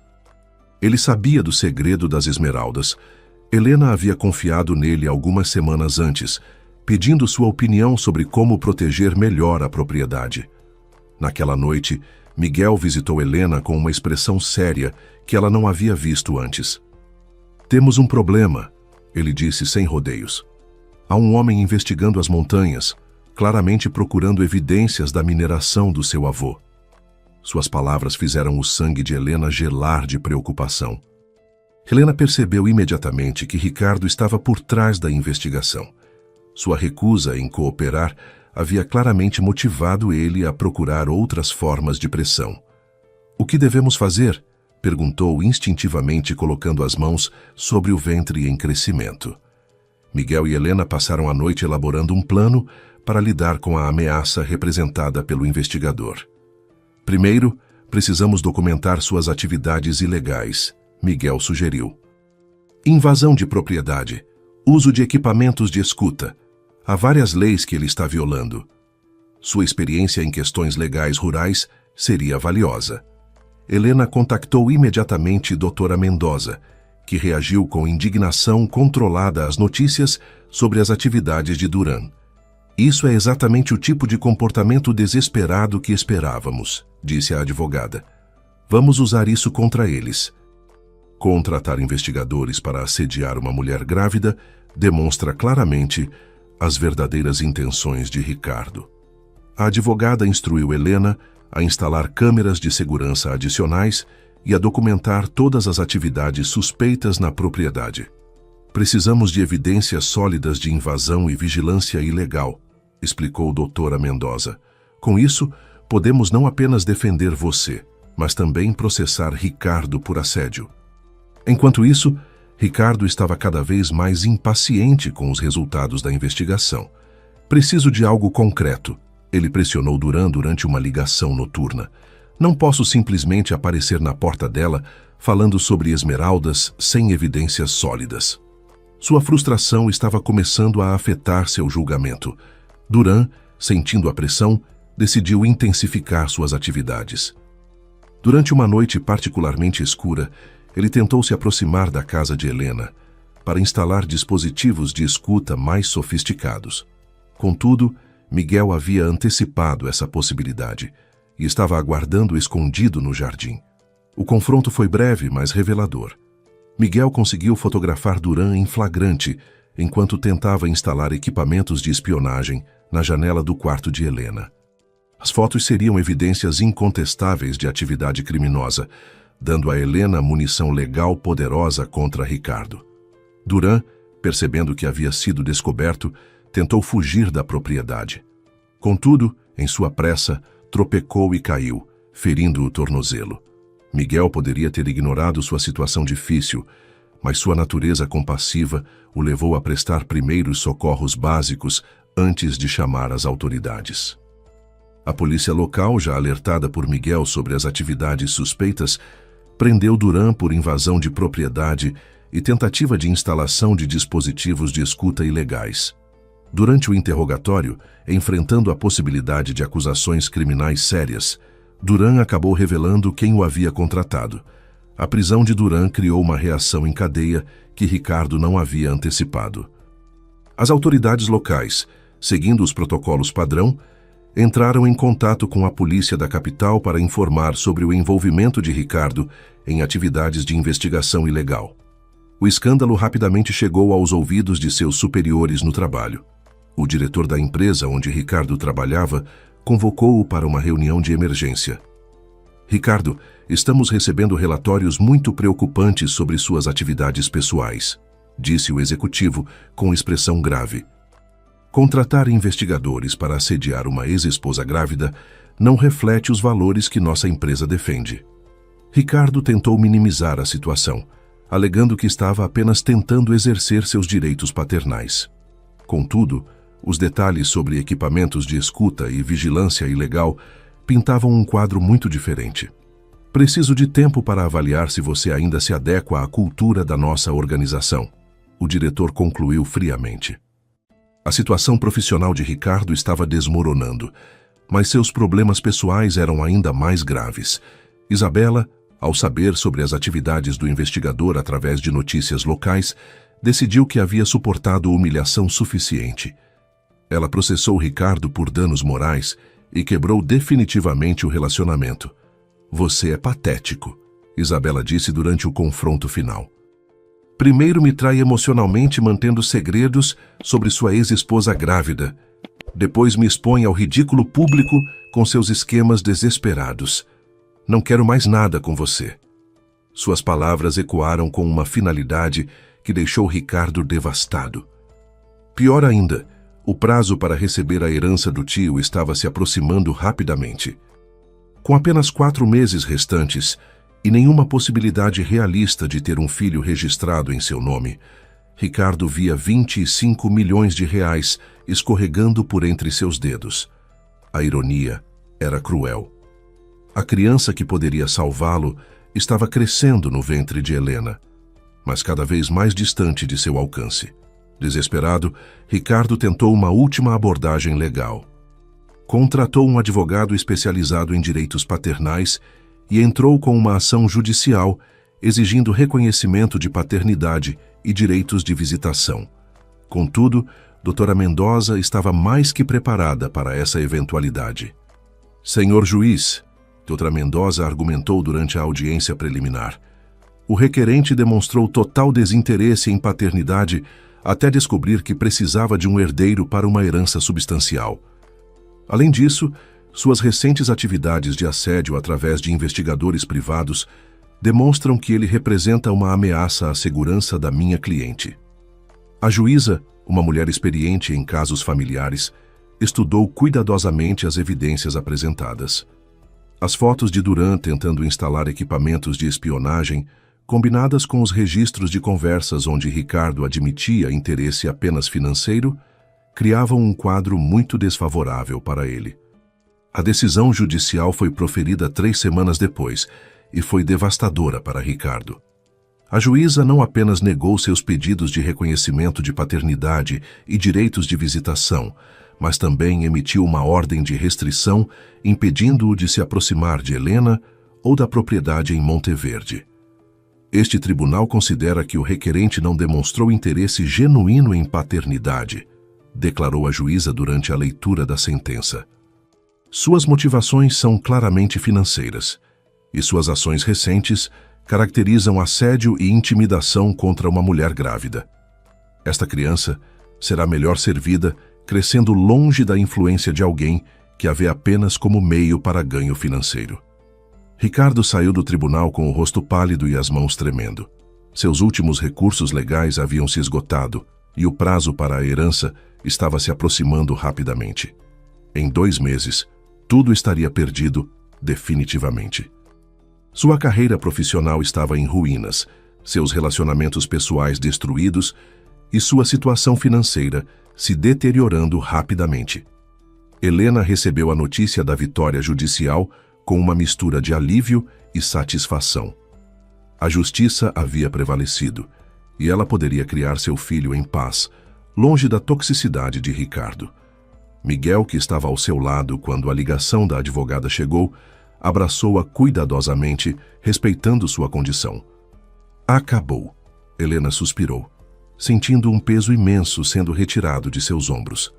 S1: Ele sabia do segredo das esmeraldas. Helena havia confiado nele algumas semanas antes, pedindo sua opinião sobre como proteger melhor a propriedade. Naquela noite, Miguel visitou Helena com uma expressão séria que ela não havia visto antes. "Temos um problema", ele disse sem rodeios. "Há um homem investigando as montanhas, claramente procurando evidências da mineração do seu avô." Suas palavras fizeram o sangue de Helena gelar de preocupação. Helena percebeu imediatamente que Ricardo estava por trás da investigação. Sua recusa em cooperar havia claramente motivado ele a procurar outras formas de pressão. "O que devemos fazer?" perguntou instintivamente, colocando as mãos sobre o ventre em crescimento. Miguel e Helena passaram a noite elaborando um plano para lidar com a ameaça representada pelo investigador. "Primeiro, precisamos documentar suas atividades ilegais", Miguel sugeriu. "Invasão de propriedade, uso de equipamentos de escuta. Há várias leis que ele está violando. Sua experiência em questões legais rurais seria valiosa." Helena contactou imediatamente Dra. Mendoza, que reagiu com indignação controlada às notícias sobre as atividades de Duran. "Isso é exatamente o tipo de comportamento desesperado que esperávamos", disse a advogada. "Vamos usar isso contra eles." Contratar investigadores para assediar uma mulher grávida demonstra claramente as verdadeiras intenções de Ricardo. A advogada instruiu Helena a instalar câmeras de segurança adicionais e a documentar todas as atividades suspeitas na propriedade. "Precisamos de evidências sólidas de invasão e vigilância ilegal", explicou Dra. Mendoza. "Com isso, podemos não apenas defender você, mas também processar Ricardo por assédio." Enquanto isso, Ricardo estava cada vez mais impaciente com os resultados da investigação. "Preciso de algo concreto", ele pressionou Duran durante uma ligação noturna. "Não posso simplesmente aparecer na porta dela falando sobre esmeraldas sem evidências sólidas." Sua frustração estava começando a afetar seu julgamento. Duran, sentindo a pressão, decidiu intensificar suas atividades. Durante uma noite particularmente escura, ele tentou se aproximar da casa de Helena para instalar dispositivos de escuta mais sofisticados. Contudo, Miguel havia antecipado essa possibilidade e estava aguardando escondido no jardim. O confronto foi breve, mas revelador. Miguel conseguiu fotografar Duran em flagrante enquanto tentava instalar equipamentos de espionagem na janela do quarto de Helena. As fotos seriam evidências incontestáveis de atividade criminosa, dando a Helena munição legal poderosa contra Ricardo. Duran, percebendo que havia sido descoberto, tentou fugir da propriedade. Contudo, em sua pressa, tropecou e caiu, ferindo o tornozelo. Miguel poderia ter ignorado sua situação difícil, mas sua natureza compassiva o levou a prestar primeiros socorros básicos antes de chamar as autoridades. A polícia local, já alertada por Miguel sobre as atividades suspeitas, prendeu Duran por invasão de propriedade e tentativa de instalação de dispositivos de escuta ilegais. Durante o interrogatório, enfrentando a possibilidade de acusações criminais sérias, Duran acabou revelando quem o havia contratado. A prisão de Duran criou uma reação em cadeia que Ricardo não havia antecipado. As autoridades locais, seguindo os protocolos padrão, entraram em contato com a polícia da capital para informar sobre o envolvimento de Ricardo em atividades de investigação ilegal. O escândalo rapidamente chegou aos ouvidos de seus superiores no trabalho. O diretor da empresa onde Ricardo trabalhava convocou-o para uma reunião de emergência. "Ricardo, estamos recebendo relatórios muito preocupantes sobre suas atividades pessoais", disse o executivo com expressão grave. "Contratar investigadores para assediar uma ex-esposa grávida não reflete os valores que nossa empresa defende." Ricardo tentou minimizar a situação, alegando que estava apenas tentando exercer seus direitos paternais. Contudo, os detalhes sobre equipamentos de escuta e vigilância ilegal pintavam um quadro muito diferente. "Preciso de tempo para avaliar se você ainda se adequa à cultura da nossa organização", o diretor concluiu friamente. A situação profissional de Ricardo estava desmoronando, mas seus problemas pessoais eram ainda mais graves. Isabela, ao saber sobre as atividades do investigador através de notícias locais, decidiu que havia suportado humilhação suficiente. Ela processou Ricardo por danos morais e quebrou definitivamente o relacionamento. "Você é patético", Isabela disse durante o confronto final. "Primeiro me trai emocionalmente mantendo segredos sobre sua ex-esposa grávida. Depois me expõe ao ridículo público com seus esquemas desesperados. Não quero mais nada com você." Suas palavras ecoaram com uma finalidade que deixou Ricardo devastado. Pior ainda, o prazo para receber a herança do tio estava se aproximando rapidamente. Com apenas 4 meses restantes e nenhuma possibilidade realista de ter um filho registrado em seu nome, Ricardo via 25 milhões de reais escorregando por entre seus dedos. A ironia era cruel. A criança que poderia salvá-lo estava crescendo no ventre de Helena, mas cada vez mais distante de seu alcance. Desesperado, Ricardo tentou uma última abordagem legal. Contratou um advogado especializado em direitos paternais e entrou com uma ação judicial exigindo reconhecimento de paternidade e direitos de visitação. Contudo, doutora Mendoza estava mais que preparada para essa eventualidade. "Senhor juiz", doutora Mendoza argumentou durante a audiência preliminar, "o requerente demonstrou total desinteresse em paternidade até descobrir que precisava de um herdeiro para uma herança substancial. Além disso, suas recentes atividades de assédio através de investigadores privados demonstram que ele representa uma ameaça à segurança da minha cliente." A juíza, uma mulher experiente em casos familiares, estudou cuidadosamente as evidências apresentadas. As fotos de Duran tentando instalar equipamentos de espionagem, combinadas com os registros de conversas onde Ricardo admitia interesse apenas financeiro, criavam um quadro muito desfavorável para ele. A decisão judicial foi proferida 3 semanas depois e foi devastadora para Ricardo. A juíza não apenas negou seus pedidos de reconhecimento de paternidade e direitos de visitação, mas também emitiu uma ordem de restrição impedindo-o de se aproximar de Helena ou da propriedade em Monteverde. Este tribunal considera que o requerente não demonstrou interesse genuíno em paternidade, declarou a juíza durante a leitura da sentença. Suas motivações são claramente financeiras, e suas ações recentes caracterizam assédio e intimidação contra uma mulher grávida. Esta criança será melhor servida crescendo longe da influência de alguém que a vê apenas como meio para ganho financeiro. Ricardo saiu do tribunal com o rosto pálido e as mãos tremendo. Seus últimos recursos legais haviam se esgotado e o prazo para a herança estava se aproximando rapidamente. Em 2 meses, tudo estaria perdido definitivamente. Sua carreira profissional estava em ruínas, seus relacionamentos pessoais destruídos e sua situação financeira se deteriorando rapidamente. Helena recebeu a notícia da vitória judicial com uma mistura de alívio e satisfação. A justiça havia prevalecido e ela poderia criar seu filho em paz, longe da toxicidade de Ricardo. Miguel, que estava ao seu lado quando a ligação da advogada chegou, abraçou-a cuidadosamente, respeitando sua condição. "Acabou", Helena suspirou, sentindo um peso imenso sendo retirado de seus ombros.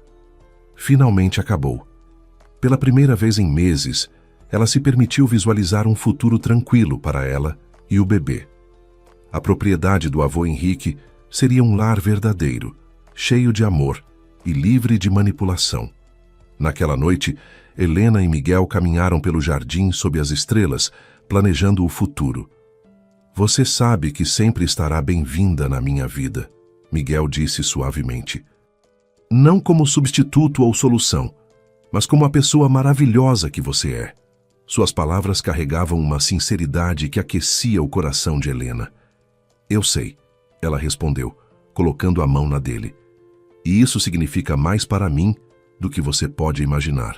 S1: Finalmente acabou. Pela primeira vez em meses, ela se permitiu visualizar um futuro tranquilo para ela e o bebê. A propriedade do avô Henrique seria um lar verdadeiro, cheio de amor e livre de manipulação. Naquela noite, Helena e Miguel caminharam pelo jardim sob as estrelas, planejando o futuro. "Você sabe que sempre estará bem-vinda na minha vida", Miguel disse suavemente. "Não como substituto ou solução, mas como a pessoa maravilhosa que você é." Suas palavras carregavam uma sinceridade que aquecia o coração de Helena. "Eu sei", ela respondeu, colocando a mão na dele. "E isso significa mais para mim do que você pode imaginar."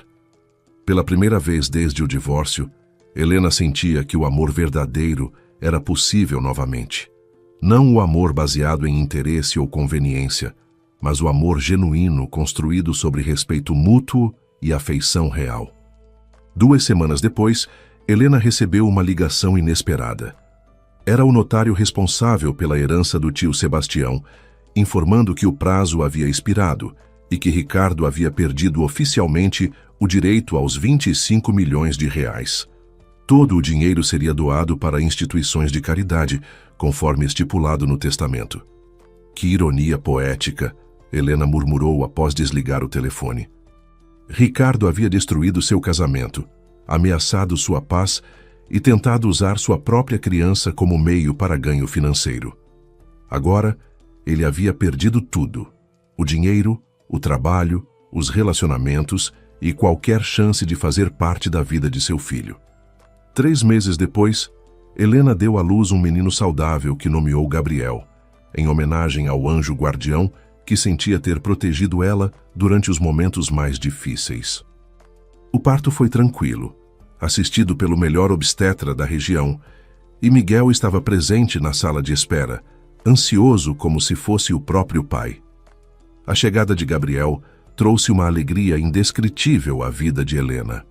S1: Pela primeira vez desde o divórcio, Helena sentia que o amor verdadeiro era possível novamente. Não o amor baseado em interesse ou conveniência, mas o amor genuíno construído sobre respeito mútuo e afeição real. 2 semanas depois, Helena recebeu uma ligação inesperada. Era o notário responsável pela herança do tio Sebastião, informando que o prazo havia expirado e que Ricardo havia perdido oficialmente o direito aos 25 milhões de reais. Todo o dinheiro seria doado para instituições de caridade, conforme estipulado no testamento. Que ironia poética, Helena murmurou após desligar o telefone. Ricardo havia destruído seu casamento, ameaçado sua paz e tentado usar sua própria criança como meio para ganho financeiro. Agora, ele havia perdido tudo: o dinheiro, o trabalho, os relacionamentos e qualquer chance de fazer parte da vida de seu filho. 3 meses depois, Helena deu à luz um menino saudável que nomeou Gabriel, em homenagem ao anjo guardião que sentia ter protegido ela durante os momentos mais difíceis. O parto foi tranquilo, assistido pelo melhor obstetra da região, e Miguel estava presente na sala de espera, ansioso como se fosse o próprio pai. A chegada de Gabriel trouxe uma alegria indescritível à vida de Helena.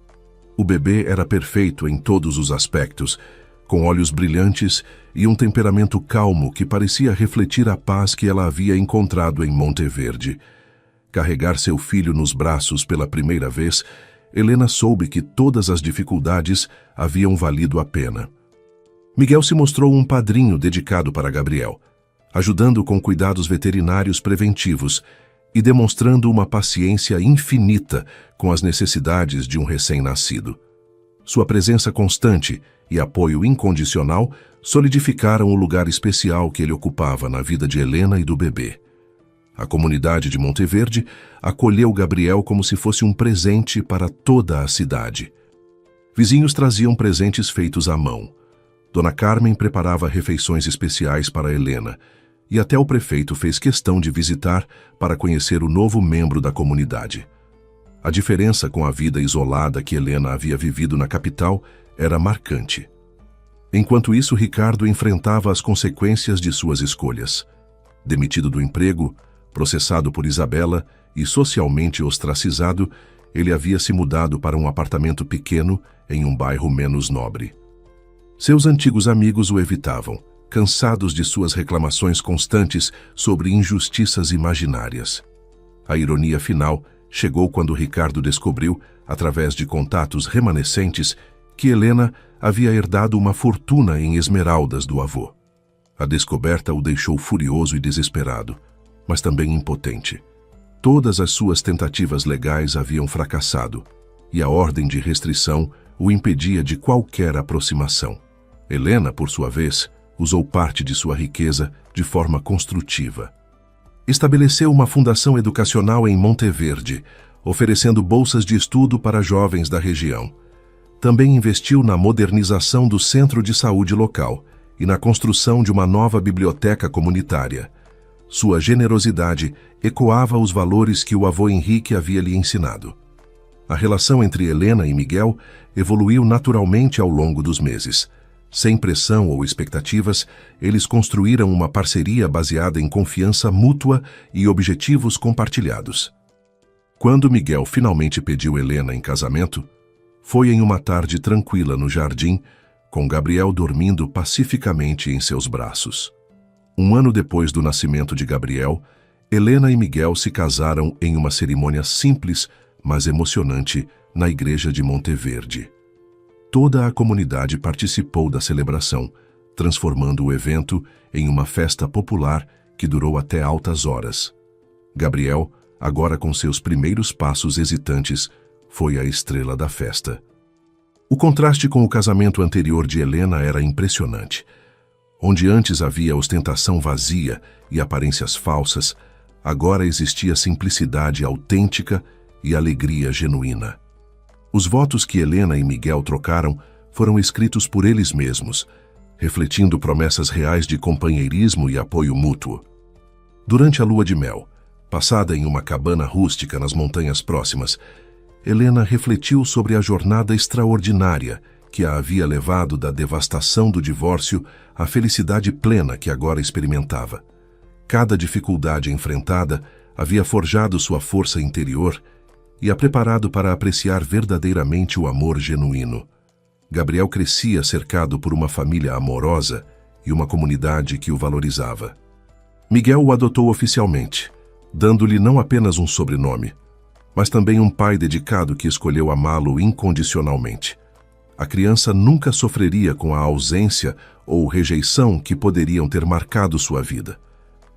S1: O bebê era perfeito em todos os aspectos, com olhos brilhantes e um temperamento calmo que parecia refletir a paz que ela havia encontrado em Monteverde. Carregar seu filho nos braços pela primeira vez, Helena soube que todas as dificuldades haviam valido a pena. Miguel se mostrou um padrinho dedicado para Gabriel, ajudando com cuidados veterinários preventivos e demonstrando uma paciência infinita com as necessidades de um recém-nascido. Sua presença constante e apoio incondicional solidificaram o lugar especial que ele ocupava na vida de Helena e do bebê. A comunidade de Monteverde acolheu Gabriel como se fosse um presente para toda a cidade. Vizinhos traziam presentes feitos à mão. Dona Carmen preparava refeições especiais para Helena, e até o prefeito fez questão de visitar para conhecer o novo membro da comunidade. A diferença com a vida isolada que Helena havia vivido na capital era marcante. Enquanto isso, Ricardo enfrentava as consequências de suas escolhas. Demitido do emprego, processado por Isabela e socialmente ostracizado, ele havia se mudado para um apartamento pequeno em um bairro menos nobre. Seus antigos amigos o evitavam, cansados de suas reclamações constantes sobre injustiças imaginárias. A ironia final chegou quando Ricardo descobriu, através de contatos remanescentes, que Helena havia herdado uma fortuna em esmeraldas do avô. A descoberta o deixou furioso e desesperado, mas também impotente. Todas as suas tentativas legais haviam fracassado, e a ordem de restrição o impedia de qualquer aproximação. Helena, por sua vez, usou parte de sua riqueza de forma construtiva. Estabeleceu uma fundação educacional em Monteverde, oferecendo bolsas de estudo para jovens da região. Também investiu na modernização do centro de saúde local e na construção de uma nova biblioteca comunitária. Sua generosidade ecoava os valores que o avô Henrique havia lhe ensinado. A relação entre Helena e Miguel evoluiu naturalmente ao longo dos meses. Sem pressão ou expectativas, eles construíram uma parceria baseada em confiança mútua e objetivos compartilhados. Quando Miguel finalmente pediu Helena em casamento, foi em uma tarde tranquila no jardim, com Gabriel dormindo pacificamente em seus braços. 1 ano depois do nascimento de Gabriel, Helena e Miguel se casaram em uma cerimônia simples, mas emocionante, na igreja de Monteverde. Toda a comunidade participou da celebração, transformando o evento em uma festa popular que durou até altas horas. Gabriel, agora com seus primeiros passos hesitantes, foi a estrela da festa. O contraste com o casamento anterior de Helena era impressionante. Onde antes havia ostentação vazia e aparências falsas, agora existia simplicidade autêntica e alegria genuína. Os votos que Helena e Miguel trocaram foram escritos por eles mesmos, refletindo promessas reais de companheirismo e apoio mútuo. Durante a lua de mel, passada em uma cabana rústica nas montanhas próximas, Helena refletiu sobre a jornada extraordinária que a havia levado da devastação do divórcio à felicidade plena que agora experimentava. Cada dificuldade enfrentada havia forjado sua força interior e a preparado para apreciar verdadeiramente o amor genuíno. Gabriel crescia cercado por uma família amorosa e uma comunidade que o valorizava. Miguel o adotou oficialmente, dando-lhe não apenas um sobrenome, mas também um pai dedicado que escolheu amá-lo incondicionalmente. A criança nunca sofreria com a ausência ou rejeição que poderiam ter marcado sua vida.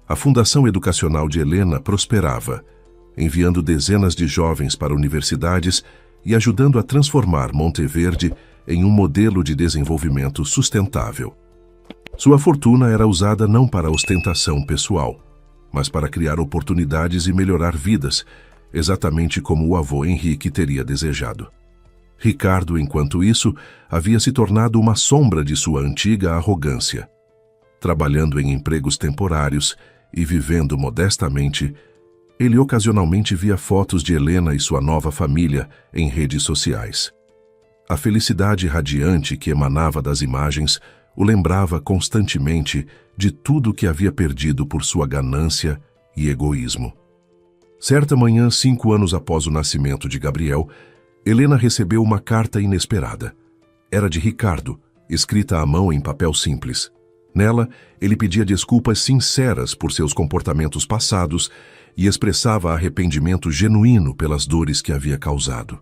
S1: A Fundação Educacional de Helena prosperava, enviando dezenas de jovens para universidades e ajudando a transformar Monteverde em um modelo de desenvolvimento sustentável. Sua fortuna era usada não para ostentação pessoal, mas para criar oportunidades e melhorar vidas, exatamente como o avô Henrique teria desejado. Ricardo, enquanto isso, havia se tornado uma sombra de sua antiga arrogância. Trabalhando em empregos temporários e vivendo modestamente, ele ocasionalmente via fotos de Helena e sua nova família em redes sociais. A felicidade radiante que emanava das imagens o lembrava constantemente de tudo que havia perdido por sua ganância e egoísmo. Certa manhã, 5 anos após o nascimento de Gabriel, Helena recebeu uma carta inesperada. Era de Ricardo, escrita à mão em papel simples. Nela, ele pedia desculpas sinceras por seus comportamentos passados e expressava arrependimento genuíno pelas dores que havia causado.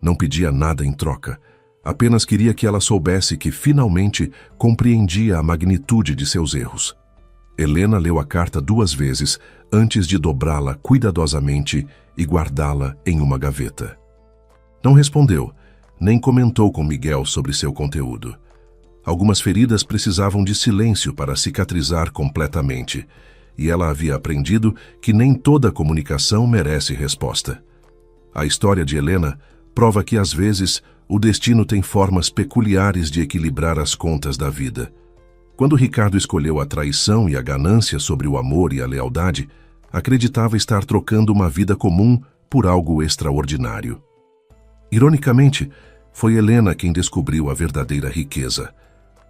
S1: Não pedia nada em troca, apenas queria que ela soubesse que finalmente compreendia a magnitude de seus erros. Helena leu a carta 2 vezes antes de dobrá-la cuidadosamente e guardá-la em uma gaveta. Não respondeu, nem comentou com Miguel sobre seu conteúdo. Algumas feridas precisavam de silêncio para cicatrizar completamente, e ela havia aprendido que nem toda comunicação merece resposta. A história de Helena prova que, às vezes, o destino tem formas peculiares de equilibrar as contas da vida. Quando Ricardo escolheu a traição e a ganância sobre o amor e a lealdade, acreditava estar trocando uma vida comum por algo extraordinário. Ironicamente, foi Helena quem descobriu a verdadeira riqueza.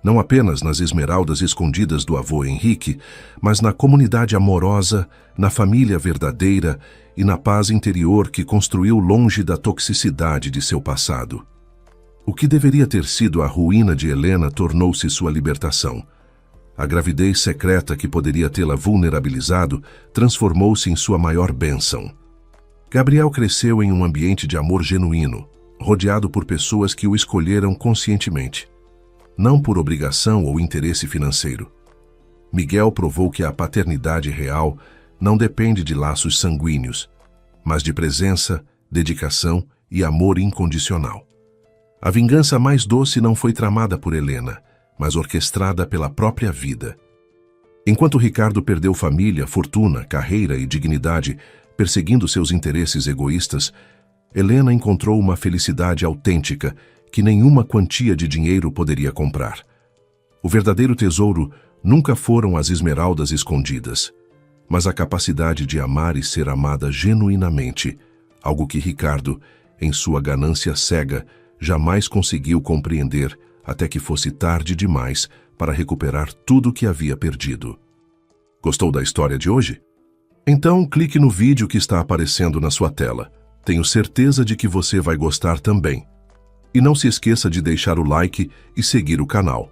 S1: Não apenas nas esmeraldas escondidas do avô Henrique, mas na comunidade amorosa, na família verdadeira e na paz interior que construiu longe da toxicidade de seu passado. O que deveria ter sido a ruína de Helena tornou-se sua libertação. A gravidez secreta que poderia tê-la vulnerabilizado transformou-se em sua maior bênção. Gabriel cresceu em um ambiente de amor genuíno, rodeado por pessoas que o escolheram conscientemente, não por obrigação ou interesse financeiro. Miguel provou que a paternidade real não depende de laços sanguíneos, mas de presença, dedicação e amor incondicional. A vingança mais doce não foi tramada por Helena, mas orquestrada pela própria vida. Enquanto Ricardo perdeu família, fortuna, carreira e dignidade, perseguindo seus interesses egoístas, Helena encontrou uma felicidade autêntica que nenhuma quantia de dinheiro poderia comprar. O verdadeiro tesouro nunca foram as esmeraldas escondidas, mas a capacidade de amar e ser amada genuinamente, algo que Ricardo, em sua ganância cega, jamais conseguiu compreender até que fosse tarde demais para recuperar tudo o que havia perdido. Gostou da história de hoje? Então clique no vídeo que está aparecendo na sua tela. Tenho certeza de que você vai gostar também. E não se esqueça de deixar o like e seguir o canal.